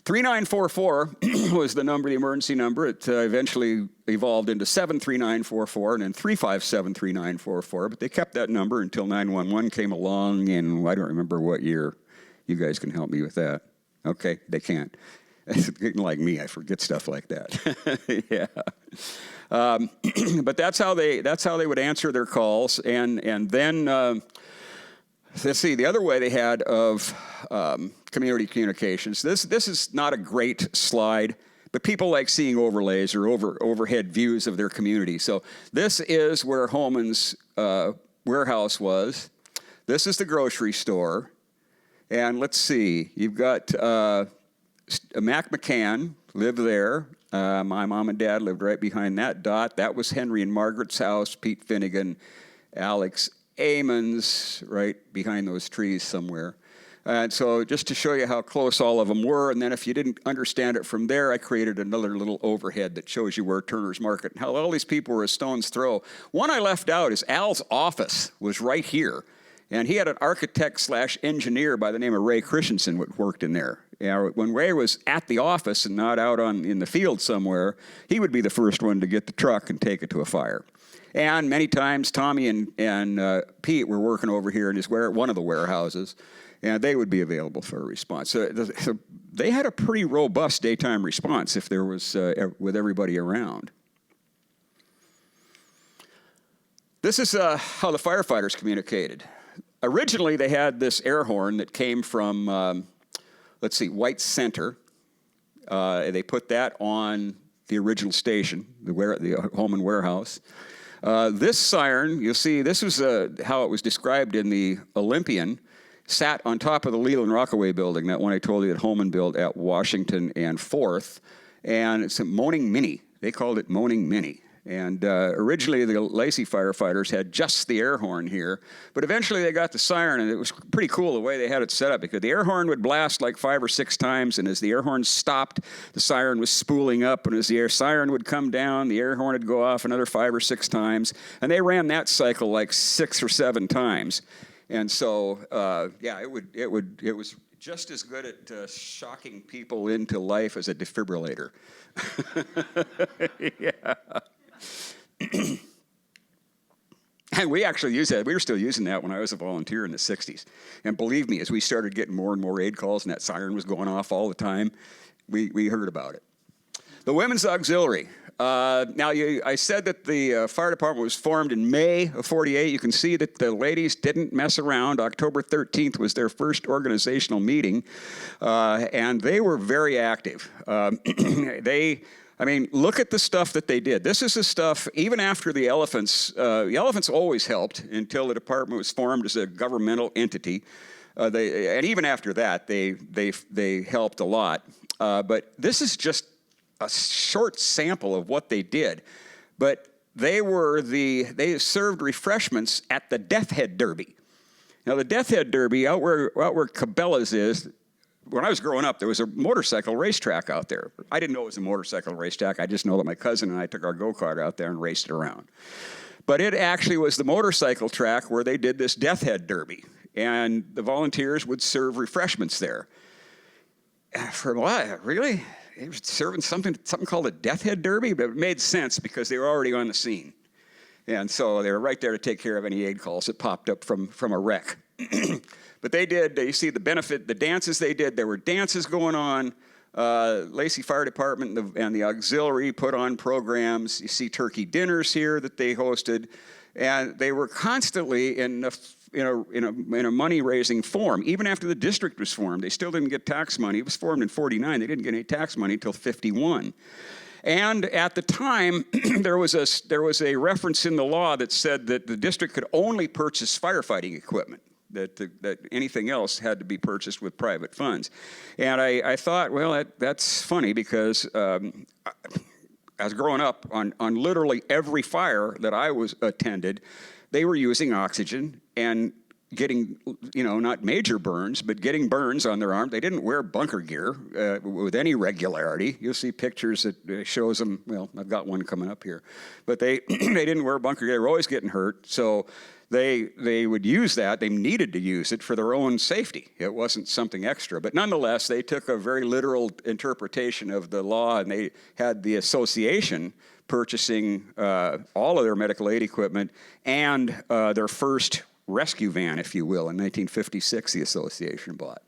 3944 was the emergency number. It eventually evolved into 73944 and then 3573944, but they kept that number until 911 came along in, I don't remember what year. You guys can help me with that. Okay, they can't. Like me, I forget stuff like that. Yeah. But that's how they would answer their calls, and then let's see, the other way they had of community communications. This is not a great slide, but people like seeing overlays or overhead views of their community. So this is where Holman's warehouse was. This is the grocery store. And let's see, you've got Mac McCann, lived there. My mom and dad lived right behind that dot. That was Henry and Margaret's house, Pete Finnegan, Alex Amon's, right behind those trees somewhere. And so just to show you how close all of them were, and then if you didn't understand it from there, I created another little overhead that shows you where Turner's Market and how all these people were a stone's throw. One I left out is Al's office was right here. And he had an architect/engineer by the name of Ray Christensen that worked in there. When Ray was at the office and not out in the field somewhere, he would be the first one to get the truck and take it to a fire. And many times, Tommy and Pete were working over here in one of the warehouses, and they would be available for a response. So they had a pretty robust daytime response if there was with everybody around. This is how the firefighters communicated. Originally, they had this air horn that came from, White Center. They put that on the original station, the home and warehouse. This siren, you'll see, this was how it was described in the Olympian, sat on top of the Leland Rockaway building, that one I told you that Holman built at Washington and 4th. And it's a moaning mini. They called it moaning mini. And originally, the Lacey firefighters had just the air horn here, but eventually they got the siren, and it was pretty cool the way they had it set up, because the air horn would blast like 5 or 6 times, and as the air horn stopped, the siren was spooling up, and as the siren would come down, the air horn would go off another 5 or 6 times, and they ran that cycle like 6 or 7 times. And so, it was just as good at shocking people into life as a defibrillator. Yeah. And we actually used that. We were still using that when I was a volunteer in the 60s. And believe me, as we started getting more and more aid calls and that siren was going off all the time, we heard about it. The Women's Auxiliary. I said that the fire department was formed in May of 48. You can see that the ladies didn't mess around. October 13th was their first organizational meeting, and they were very active. Look at the stuff that they did. This is the stuff, even after the elephants always helped until the department was formed as a governmental entity. And even after that, they helped a lot. But this is just a short sample of what they did. But they served refreshments at the Death Head Derby. Now, the Death Head Derby, out where Cabela's is, when I was growing up, there was a motorcycle racetrack out there. I didn't know it was a motorcycle racetrack. I just know that my cousin and I took our go-kart out there and raced it around. But it actually was the motorcycle track where they did this Death Head Derby. And the volunteers would serve refreshments there. For what? Really? They were serving something called a Death Head Derby? But it made sense because they were already on the scene. And so they were right there to take care of any aid calls that popped up from a wreck. But you see the benefit, the dances they did, there were dances going on. Lacey Fire Department and the auxiliary put on programs. You see turkey dinners here that they hosted. And they were constantly in a money-raising form. Even after the district was formed, they still didn't get tax money. It was formed in 49. They didn't get any tax money until 51. And at the time, there was a reference in the law that said that the district could only purchase firefighting equipment, that anything else had to be purchased with private funds. And I thought, well, that's funny because as growing up on literally every fire that I attended, they were using oxygen and getting, not major burns, but getting burns on their arm. They didn't wear bunker gear with any regularity. You'll see pictures that shows them. Well, I've got one coming up here. But they didn't wear bunker gear. They were always getting hurt. So they would use that. They needed to use it for their own safety. It wasn't something extra. But nonetheless, they took a very literal interpretation of the law, and they had the association purchasing all of their medical aid equipment and their first rescue van, if you will, in 1956, the association bought.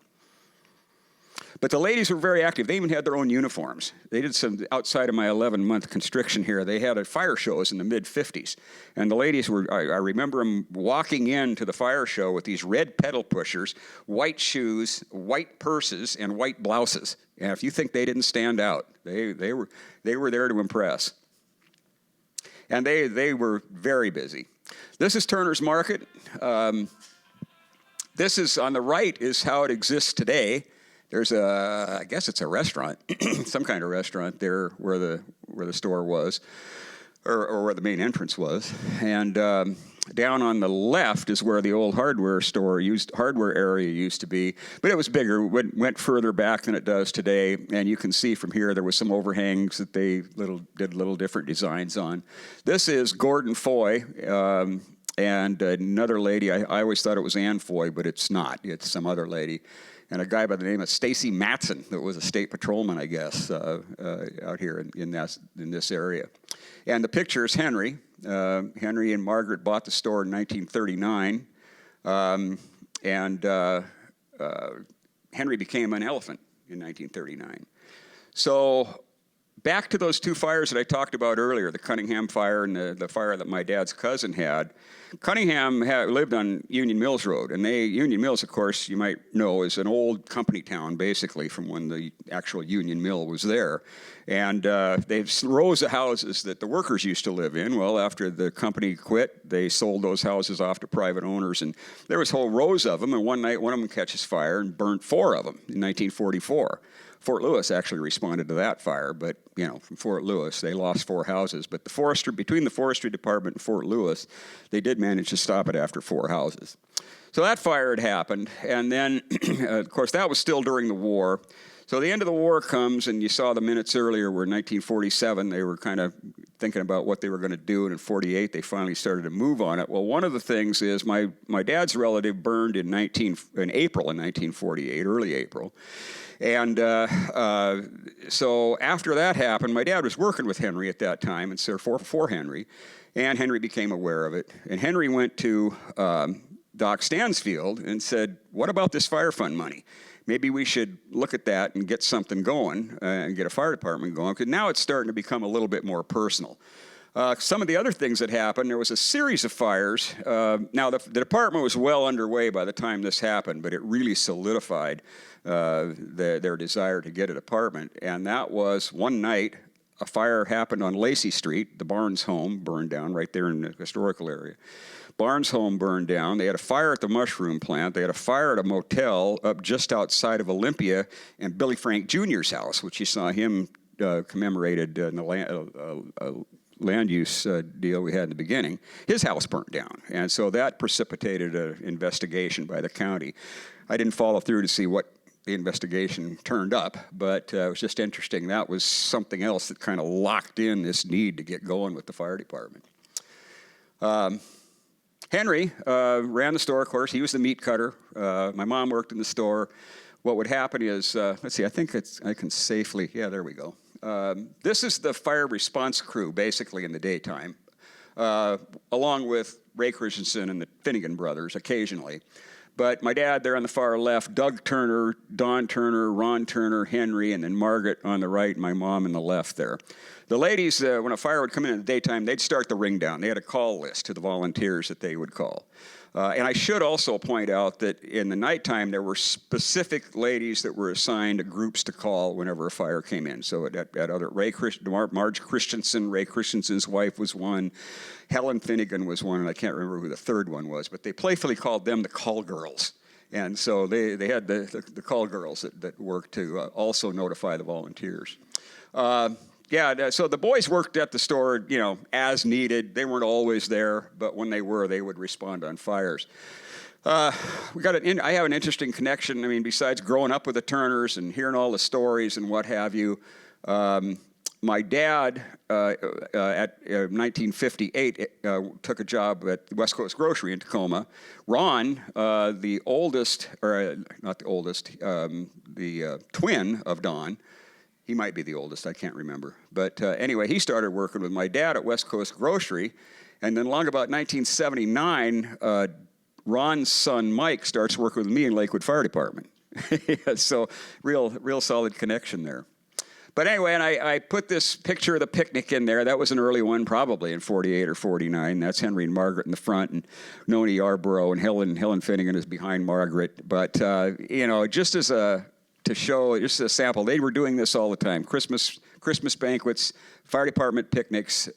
But the ladies were very active. They even had their own uniforms. They did some, outside of my 11-month constriction here, they had fire shows in the mid-50s. And the ladies were, I remember them walking into the fire show with these red pedal pushers, white shoes, white purses, and white blouses. And if you think they didn't stand out, they were there to impress. And they were very busy. This is Turner's Market. This is, on the right, is how it exists today. There's I guess it's a restaurant, some kind of restaurant there where the store was, or where the main entrance was. And down on the left is where the old hardware area used to be, but it was bigger. It went further back than it does today. And you can see from here there was some overhangs that they did little different designs on. This is Gordon Foy. And another lady, I always thought it was Ann Foy, but it's not. It's some other lady. And a guy by the name of Stacy Matson that was a state patrolman, I guess, out here in this area. And the picture is Henry. Henry and Margaret bought the store in 1939. Henry became an elephant in 1939. So back to those two fires that I talked about earlier, the Cunningham fire and the fire that my dad's cousin had. Cunningham lived on Union Mills Road, and Union Mills, of course, you might know, is an old company town, basically, from when the actual Union Mill was there. And they've rows of houses that the workers used to live in. Well, after the company quit, they sold those houses off to private owners, and there was whole rows of them, and one night one of them catches fire and burnt 4 of them in 1944. Fort Lewis actually responded to that fire, but, from Fort Lewis, they lost 4 houses. But between the Forestry Department and Fort Lewis, they did manage to stop it after 4 houses. So that fire had happened, and then, of course, that was still during the war. So the end of the war comes, and you saw the minutes earlier where in 1947, they were kind of thinking about what they were going to do, and in 48, they finally started to move on it. Well, one of the things is my dad's relative burned in April in 1948, early April. And so after that happened, my dad was working with Henry at that time, and so for Henry, and Henry became aware of it. And Henry went to Doc Stansfield and said, "What about this fire fund money? Maybe we should look at that and get something going and get a fire department going, because now it's starting to become a little bit more personal." Some of the other things that happened, there was a series of fires. Now, the department was well underway by the time this happened, but it really solidified their desire to get a department. And that was one night, a fire happened on Lacey Street. The Barnes home burned down right there in the historical area. Barnes home burned down. They had a fire at the mushroom plant. They had a fire at a motel up just outside of Olympia, and Billy Frank Jr.'s house, which you saw him commemorated in the land use deal we had in the beginning. His house burnt down, and so that precipitated an investigation by the county. I didn't follow through to see what the investigation turned up, but it was just interesting. That was something else that kind of locked in this need to get going with the fire department. Henry ran the store, of course. He was the meat cutter. My mom worked in the store. What would happen is, let's see, I think I can safely, there we go. This is the fire response crew, basically, in the daytime, along with Ray Christensen and the Finnegan brothers occasionally. But my dad there on the far left, Doug Turner, Don Turner, Ron Turner, Henry, and then Margaret on the right, and my mom on the left there. The ladies, when a fire would come in the daytime, they'd start the ring down. They had a call list to the volunteers that they would call. And I should also point out that in the nighttime, there were specific ladies that were assigned groups to call whenever a fire came in. So Marge Christensen, Ray Christensen's wife was one. Helen Finnegan was one, and I can't remember who the third one was, but they playfully called them the call girls. And so they had the call girls that worked to also notify the volunteers. So the boys worked at the store, as needed. They weren't always there, but when they were, they would respond on fires. I have an interesting connection. I mean, besides growing up with the Turners and hearing all the stories and what have you, my dad, at 1958, took a job at West Coast Grocery in Tacoma. Ron, the oldest, or not the oldest, the twin of Don. He might be the oldest, I can't remember. But anyway, he started working with my dad at West Coast Grocery. And then along about 1979, Ron's son, Mike, starts working with me in Lakewood Fire Department. So real solid connection there. But anyway, and I put this picture of the picnic in there. That was an early one, probably in 48 or 49. That's Henry and Margaret in the front, and Noni Yarborough and Helen Finnegan is behind Margaret. But, just as to show, just a sample, they were doing this all the time. Christmas banquets, fire department picnics,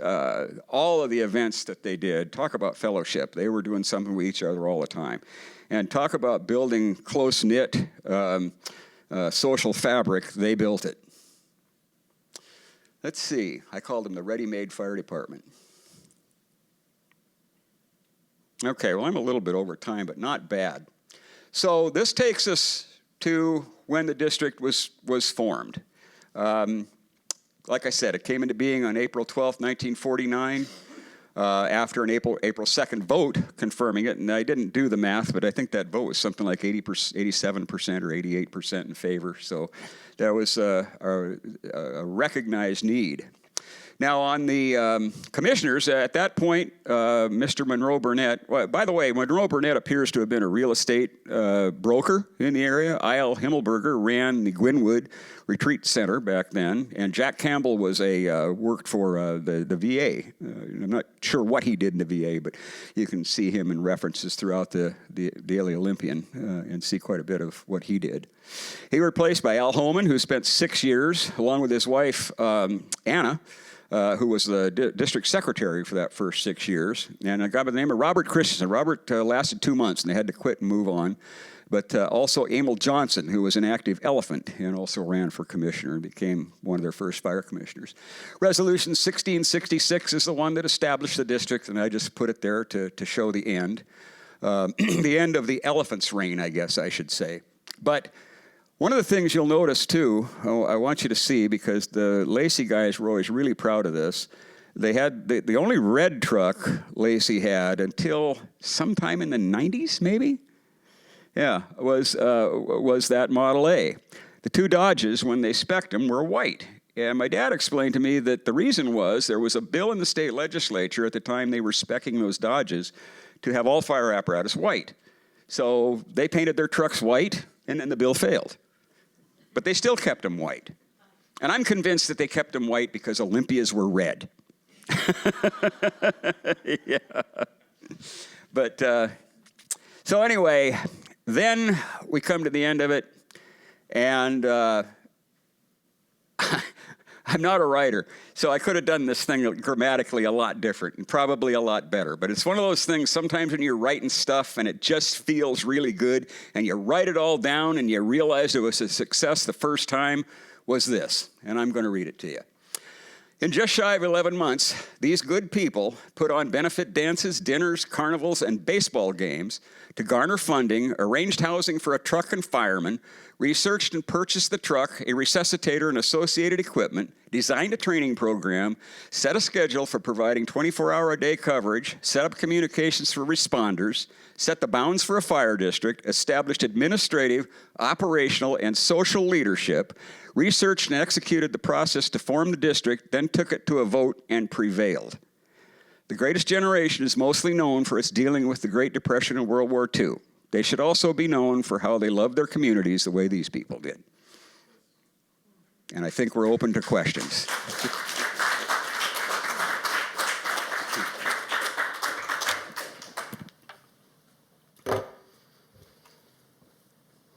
all of the events that they did. Talk about fellowship. They were doing something with each other all the time. And talk about building close-knit social fabric, they built it. Let's see. I called them the ready-made fire department. Okay, well, I'm a little bit over time, but not bad. So this takes us to when the district was formed. Like I said, it came into being on April 12th, 1949, after an April 2nd vote confirming it. And I didn't do the math, but I think that vote was something like 87% or 88% in favor. So that was a recognized need. Now, on the commissioners, at that point, Mr. Monroe Burnett, well, by the way, Monroe Burnett appears to have been a real estate broker in the area. I.L. Himmelberger ran the Gwynwood Retreat Center back then, and Jack Campbell was worked for the VA. I'm not sure what he did in the VA, but you can see him in references throughout the Daily Olympian and see quite a bit of what he did. He was replaced by Al Holman, who spent 6 years, along with his wife, Anna, who was the district secretary for that first 6 years, and a guy by the name of Robert Christensen. Robert lasted 2 months, and they had to quit and move on. But also Emil Johnson, who was an active elephant and also ran for commissioner and became one of their first fire commissioners. Resolution 1666 is the one that established the district, and I just put it there to show the end. The end of the elephant's reign, I guess I should say. But one of the things you'll notice, too, I want you to see, because the Lacey guys were always really proud of this, they had the only red truck Lacey had until sometime in the 90s, maybe? Yeah, was that Model A. The two Dodges, when they spec'd them, were white. And my dad explained to me that the reason was there was a bill in the state legislature at the time they were spec'ing those Dodges to have all fire apparatus white. So they painted their trucks white, and then the bill failed. But they still kept them white. And I'm convinced that they kept them white because Olympias were red. Yeah. But, so anyway, then we come to the end of it, and I'm not a writer, so I could have done this thing grammatically a lot different and probably a lot better. But it's one of those things sometimes when you're writing stuff and it just feels really good, and you write it all down and you realize it was a success the first time, was this. And I'm going to read it to you. In just shy of 11 months, these good people put on benefit dances, dinners, carnivals, and baseball games to garner funding, arranged housing for a truck and fireman, researched and purchased the truck, a resuscitator, and associated equipment, designed a training program, set a schedule for providing 24-hour-a-day coverage, set up communications for responders, set the bounds for a fire district, established administrative, operational, and social leadership, researched and executed the process to form the district, then took it to a vote and prevailed. The greatest generation is mostly known for its dealing with the Great Depression and World War II. They should also be known for how they loved their communities the way these people did. And I think we're open to questions.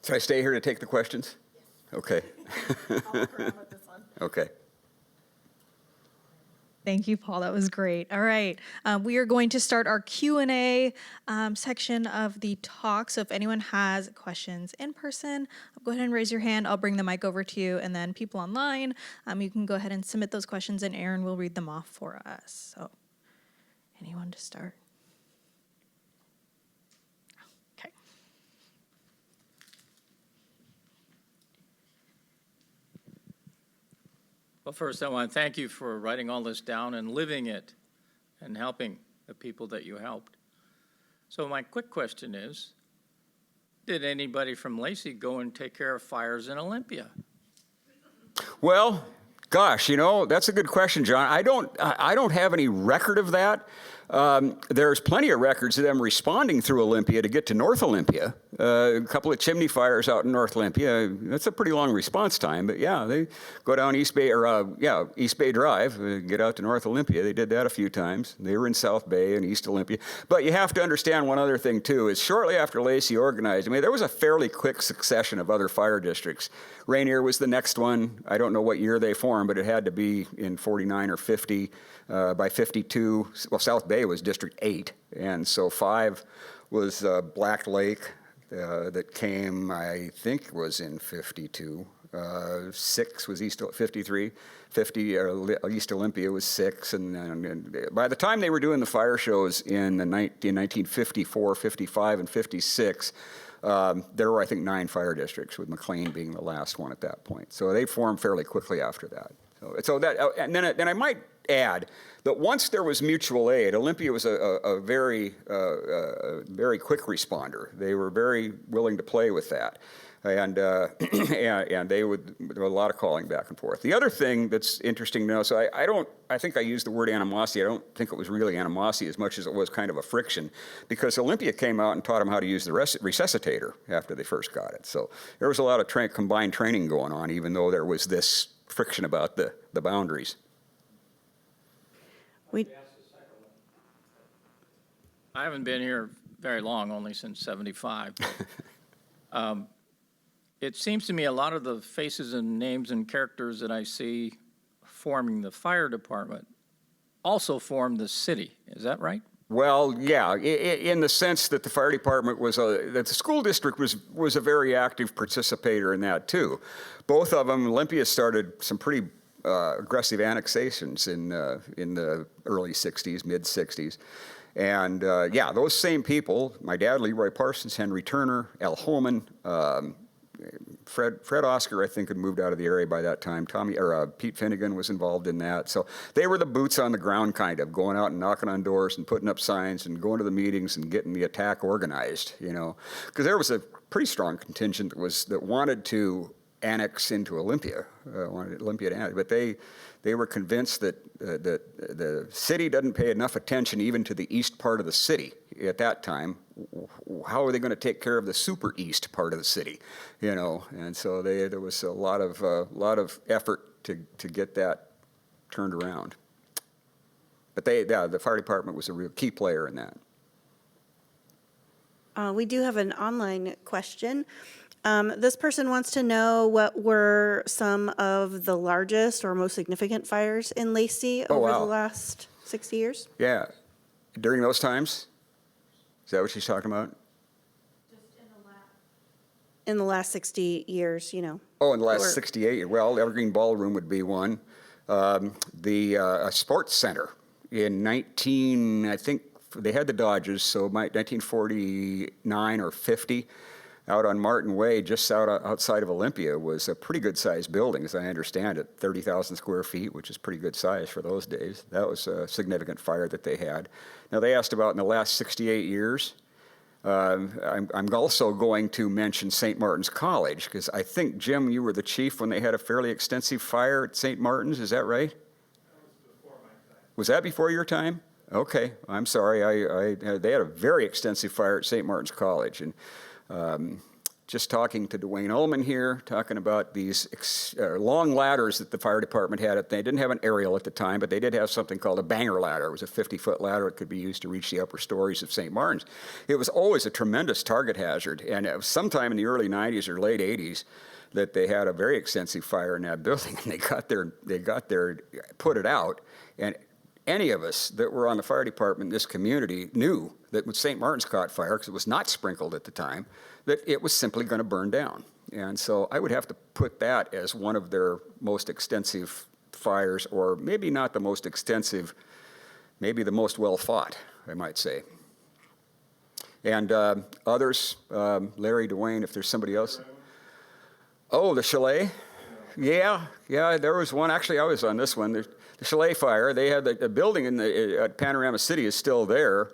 Should I stay here to take the questions? Yes. Okay. Okay. Thank you, Paul. That was great. All right. We are going to start our Q&A section of the talk. So if anyone has questions in person, go ahead and raise your hand. I'll bring the mic over to you. And then people online, you can go ahead and submit those questions, and Aaron will read them off for us. So anyone to start? Okay. Well, first, I want to thank you for writing all this down and living it and helping the people that you helped. So my quick question is, did anybody from Lacey go and take care of fires in Olympia? Well, gosh, that's a good question, John. I don't have any record of that. There's plenty of records of them responding through Olympia to get to North Olympia. A couple of chimney fires out in North Olympia. That's a pretty long response time, but yeah, they go down East Bay Drive, get out to North Olympia. They did that a few times. They were in South Bay and East Olympia. But you have to understand one other thing too, is shortly after Lacey organized, there was a fairly quick succession of other fire districts. Rainier was the next one. I don't know what year they formed, but it had to be in 49 or 50. By 52, South Bay was District 8, and so 5 was Black Lake, that came, I think, was in 52. 6 was East 53. 50 East Olympia was 6, and by the time they were doing the fire shows in 1954, 55, and 56, there were, I think, 9 fire districts, with McLean being the last one at that point. So they formed fairly quickly after that. So that, and then I might add that once there was mutual aid, Olympia was a very quick responder. They were very willing to play with that. And there was a lot of calling back and forth. The other thing that's interesting to know, so I think I used the word animosity. I don't think it was really animosity as much as it was kind of a friction, because Olympia came out and taught them how to use the resuscitator after they first got it. So there was a lot of combined training going on, even though there was this friction about the boundaries. I haven't been here very long, only since 75. It seems to me a lot of the faces and names and characters that I see forming the fire department also formed the city. Is that right? Well, yeah, in the sense that the fire department that the school district was a very active participator in that too. Both of them, Olympia started some pretty aggressive annexations in the early 60s, mid 60s. And yeah, those same people, my dad, Leroy Parsons, Henry Turner, Al Holman, Fred Oscar, I think, had moved out of the area by that time. Pete Finnegan was involved in that. So they were the boots on the ground, kind of, going out and knocking on doors and putting up signs and going to the meetings and getting the attack organized, you know. Because there was a pretty strong contingent that wanted to annex into Olympia, wanted Olympia to annex, but they were convinced that the city doesn't pay enough attention even to the east part of the city at that time. How are they going to take care of the super east part of the city, you know? And so there was a lot of effort to get that turned around. But the fire department was a real key player in that. We do have an online question. This person wants to know what were some of the largest or most significant fires in Lacey over the last 60 years? Yeah. During those times? Is that what she's talking about? Just in the last 60 years, you know. Oh, in the last 68 years. Well, Evergreen Ballroom would be one. The sports center in I think they had the Dodgers, so 1949 or 50, out on Martin Way, just outside of Olympia, was a pretty good-sized building, as I understand it, 30,000 square feet, which is pretty good size for those days. That was a significant fire that they had. Now, they asked about in the last 68 years. I'm also going to mention St. Martin's College, because I think, Jim, you were the chief when they had a fairly extensive fire at St. Martin's. Is that right? That was before my time. Was that before your time? Okay, I'm sorry. They had a very extensive fire at St. Martin's College, and just talking to Dwayne Ullman here, talking about these long ladders that the fire department had. They didn't have an aerial at the time, but they did have something called a banger ladder. It was a 50-foot ladder. It could be used to reach the upper stories of St. Martin's. It was always a tremendous target hazard, and it was sometime in the early 90s or late 80s that they had a very extensive fire in that building, and they got there, put it out, and any of us that were on the fire department in this community knew that when St. Martin's caught fire, because it was not sprinkled at the time, that it was simply going to burn down. And so I would have to put that as one of their most extensive fires, or maybe not the most extensive, maybe the most well fought, I might say. And others, Larry, Dwayne, if there's somebody else. Oh, the Chalet? Yeah, there was one. Actually, I was on this one. The Chalet fire, they had the building at Panorama City is still there.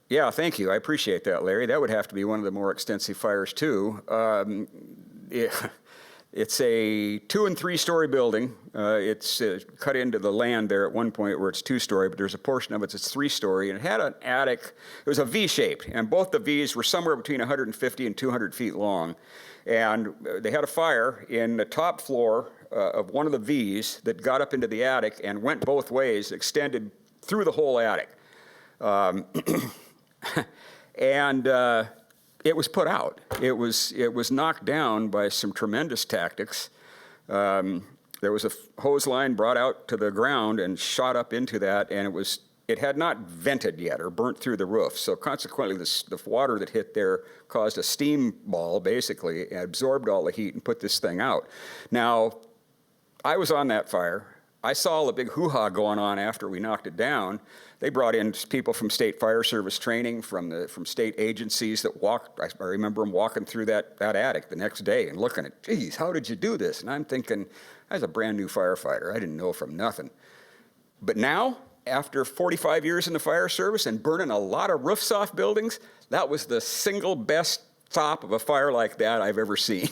Yeah, thank you. I appreciate that, Larry. That would have to be one of the more extensive fires, too. It's a 2- and 3-story building. It's cut into the land there at one point where it's 2-story, but there's a portion of it that's 3-story, and it had an attic. It was a V-shaped, and both the Vs were somewhere between 150 and 200 feet long. And they had a fire in the top floor of one of the Vs that got up into the attic and went both ways, extended through the whole attic. And it was put out. It was knocked down by some tremendous tactics. There was a hose line brought out to the ground and shot up into that, and it had not vented yet or burnt through the roof. So consequently, the water that hit there caused a steam ball, basically, and absorbed all the heat and put this thing out. Now, I was on that fire. I saw the big hoo-ha going on after we knocked it down. They brought in people from state fire service training, from state agencies that walked. I remember them walking through that attic the next day and looking at, geez, how did you do this? And I'm thinking, I was a brand new firefighter. I didn't know from nothing. But now, after 45 years in the fire service and burning a lot of roofs off buildings, that was the single best top of a fire like that I've ever seen.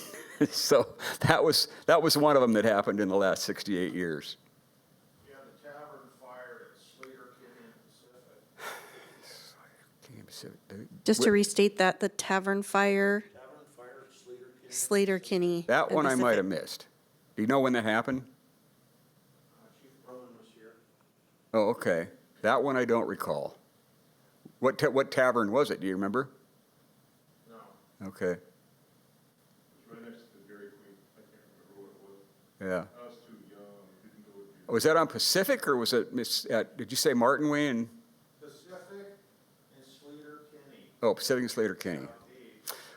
So that was one of them that happened in the last 68 years. You had the tavern fire at Slater, Kenny, and Pacific. Just to restate that, the tavern fire, Slater, Kinney. That and one I might have Pacific. missed. Do you know when that happened? Chief Brunn was here. Oh, okay. That one I don't recall. What tavern was it? Do you remember? No, Okay. it was right next to the Dairy Queen. I can't remember what it was. Yeah. I was too young, didn't know what it Was that on Pacific or was it did you say Martin Way and Pacific and Slater, Kenny. oh, Pacific and Slater Kenny?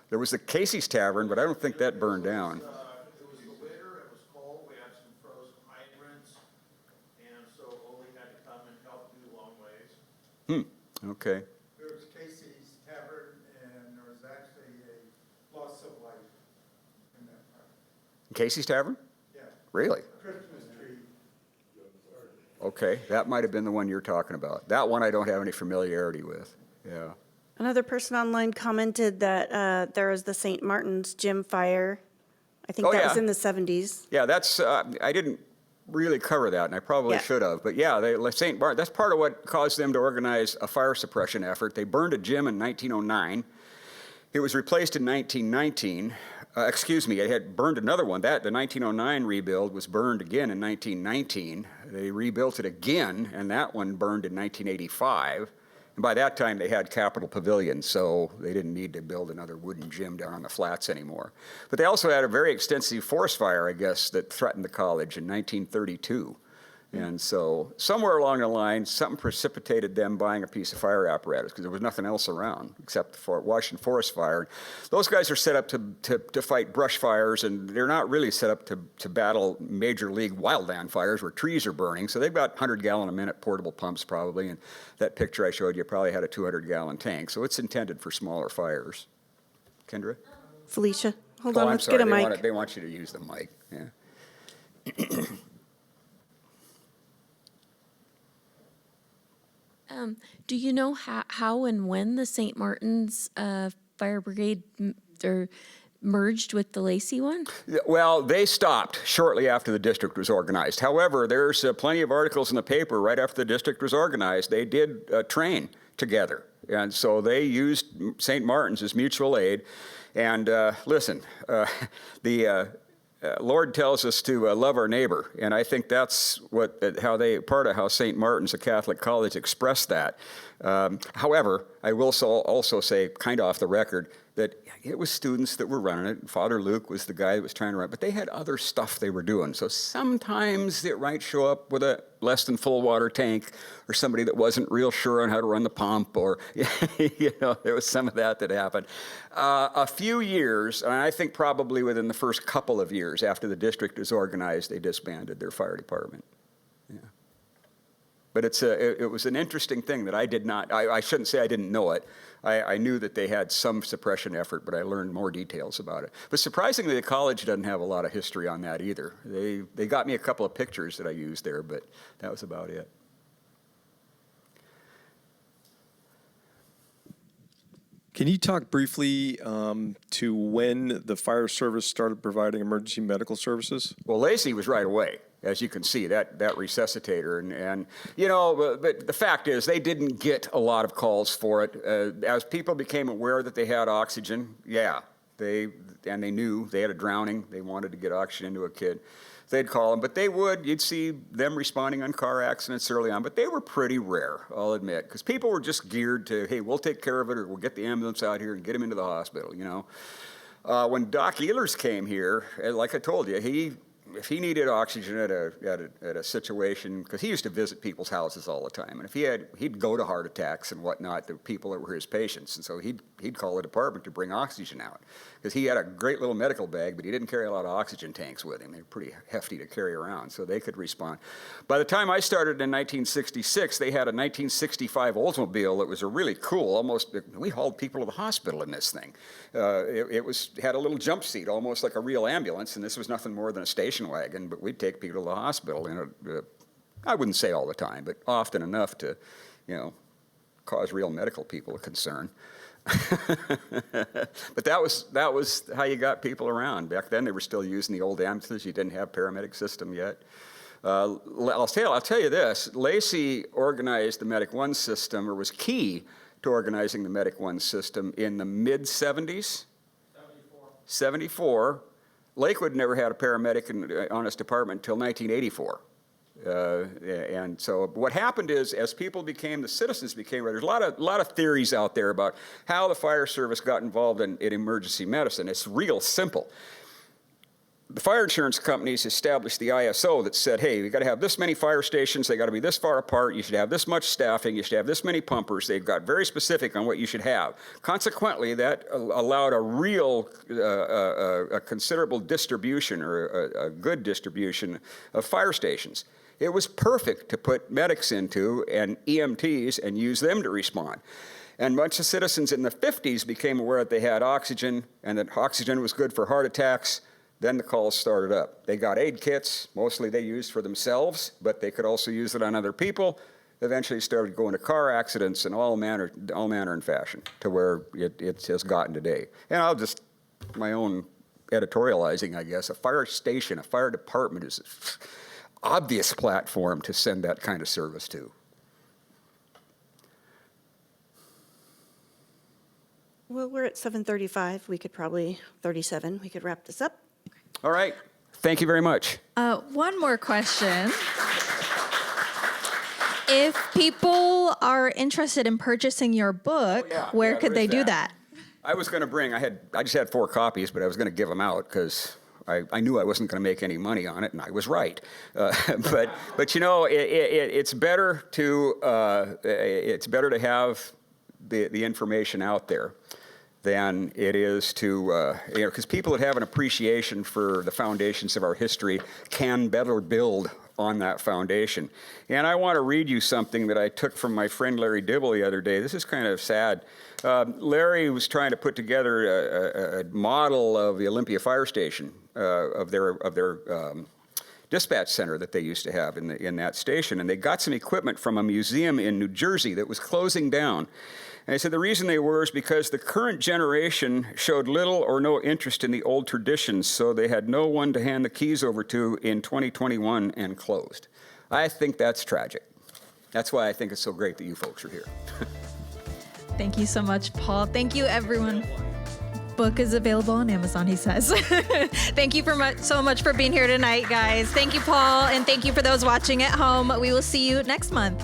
There was the Casey's Tavern, but I don't think that burned down. It was the winter, it was cold, we had some frozen hydrants, and so Ole had to come and help do long ways. Okay. There was Casey's Tavern, and there was actually a loss of life in that fire. Casey's Tavern? Yeah, Really? Christmas tree. Okay, that might have been the one you're talking about. That one I don't have any familiarity with. Yeah. Another person online commented that there was the St. Martin's gym fire. I think Oh, that yeah. was in the 70s. Yeah, that's, I didn't really cover that, and I probably Yeah. should have. But yeah, St. Martin, that's part of what caused them to organize a fire suppression effort. They burned a gym in 1909. It was replaced in 1919. It had burned another one. The 1909 rebuild was burned again in 1919. They rebuilt it again, and that one burned in 1985. And by that time, they had Capitol Pavilion, so they didn't need to build another wooden gym down on the flats anymore. But they also had a very extensive forest fire, I guess, that threatened the college in 1932. And so somewhere along the line, something precipitated them buying a piece of fire apparatus because there was nothing else around except for Washington Forest Fire. Those guys are set up to fight brush fires, and they're not really set up to battle major league wildland fires where trees are burning. So they've got 100-gallon-a-minute portable pumps probably, and that picture I showed you probably had a 200-gallon tank. So it's intended for smaller fires. Kendra? Felicia, hold Oh, on, I'm let's sorry. get a mic. They want you to use the mic. Yeah. Do you know how and when the St. Martin's Fire Brigade merged with the Lacey one? Well, they stopped shortly after the district was organized. However, there's plenty of articles in the paper right after the district was organized. They did train together. And so they used St. Martin's as mutual aid. And listen, the Lord tells us to love our neighbor, and I think that's part of how St. Martin's, a Catholic college, expressed that. However, I will also say, kind of off the record, that it was students that were running it. Father Luke was the guy that was trying to run it, but they had other stuff they were doing. So sometimes it might show up with a less than full water tank, or somebody that wasn't real sure on how to run the pump, or there was some of that happened. A few years, and I think probably within the first couple of years after the district was organized, they disbanded their fire department. Yeah. But it was an interesting thing that I did not, I shouldn't say I didn't know it. I knew that they had some suppression effort, but I learned more details about it. But surprisingly, the college doesn't have a lot of history on that either. They got me a couple of pictures that I used there, but that was about it. Can you talk briefly to when the fire service started providing emergency medical services? Well, Lacey was right away, as you can see, that resuscitator. And but the fact is they didn't get a lot of calls for it. As people became aware that they had oxygen, they knew they had a drowning, they wanted to get oxygen into a kid, they'd call them. But you'd see them responding on car accidents early on, but they were pretty rare, I'll admit, because people were just geared to, hey, we'll take care of it, or we'll get the ambulance out here and get him into the hospital, When Doc Ehlers came here, like I told you, if he needed oxygen at a situation, because he used to visit people's houses all the time, and he'd go to heart attacks and whatnot to people that were his patients, and so he'd call the department to bring oxygen out, because he had a great little medical bag, but he didn't carry a lot of oxygen tanks with him. They were pretty hefty to carry around, so they could respond. By the time I started in 1966, they had a 1965 Oldsmobile that was a really cool, we hauled people to the hospital in this thing. It had a little jump seat, almost like a real ambulance, and this was nothing more than a station wagon, but we'd take people to the hospital, I wouldn't say all the time, but often enough to, cause real medical people a concern. But that was how you got people around. Back then they were still using the old ambulances. You didn't have paramedic system yet. I'll tell you this, Lacey organized the Medic One system, or was key to organizing the Medic One system in the mid-70s. 74. Lakewood never had a paramedic on its department until 1984. And so what happened is, as the citizens became, there's a lot of theories out there about how the fire service got involved in emergency medicine. It's real simple. The fire insurance companies established the ISO that said, hey, we've got to have this many fire stations, they got to be this far apart, you should have this much staffing, you should have this many pumpers. They've got very specific on what you should have. Consequently, that allowed a considerable distribution, or a good distribution of fire stations. It was perfect to put medics into and EMTs and use them to respond. And a bunch of citizens in the 50s became aware that they had oxygen, and that oxygen was good for heart attacks. Then the calls started up. They got aid kits, mostly they used for themselves, but they could also use it on other people. Eventually started going to car accidents and all manner and fashion, to where it has gotten today. And my own editorializing, I guess, a fire station, a fire department is an obvious platform to send that kind of service to. Well, we're at 7:35. We could probably, 37, we could wrap this up. All right. Thank you very much. One more question. If people are interested in purchasing your book, where could they do that? I was going to bring, I just had 4 copies, but I was going to give them out because I knew I wasn't going to make any money on it, and I was right. But it's better to have the information out there than it is to, because people that have an appreciation for the foundations of our history can better build on that foundation. And I want to read you something that I took from my friend Larry Dibble the other day. This is kind of sad. Larry was trying to put together a model of the Olympia Fire Station, of their dispatch center that they used to have in that station. And they got some equipment from a museum in New Jersey that was closing down. And he said the reason they were is because the current generation showed little or no interest in the old traditions, so they had no one to hand the keys over to in 2021 and closed. I think that's tragic. That's why I think it's so great that you folks are here. Thank you so much, Paul. Thank you, everyone. Book is available on Amazon, he says. Thank you so much for being here tonight, guys. Thank you, Paul, and thank you for those watching at home. We will see you next month.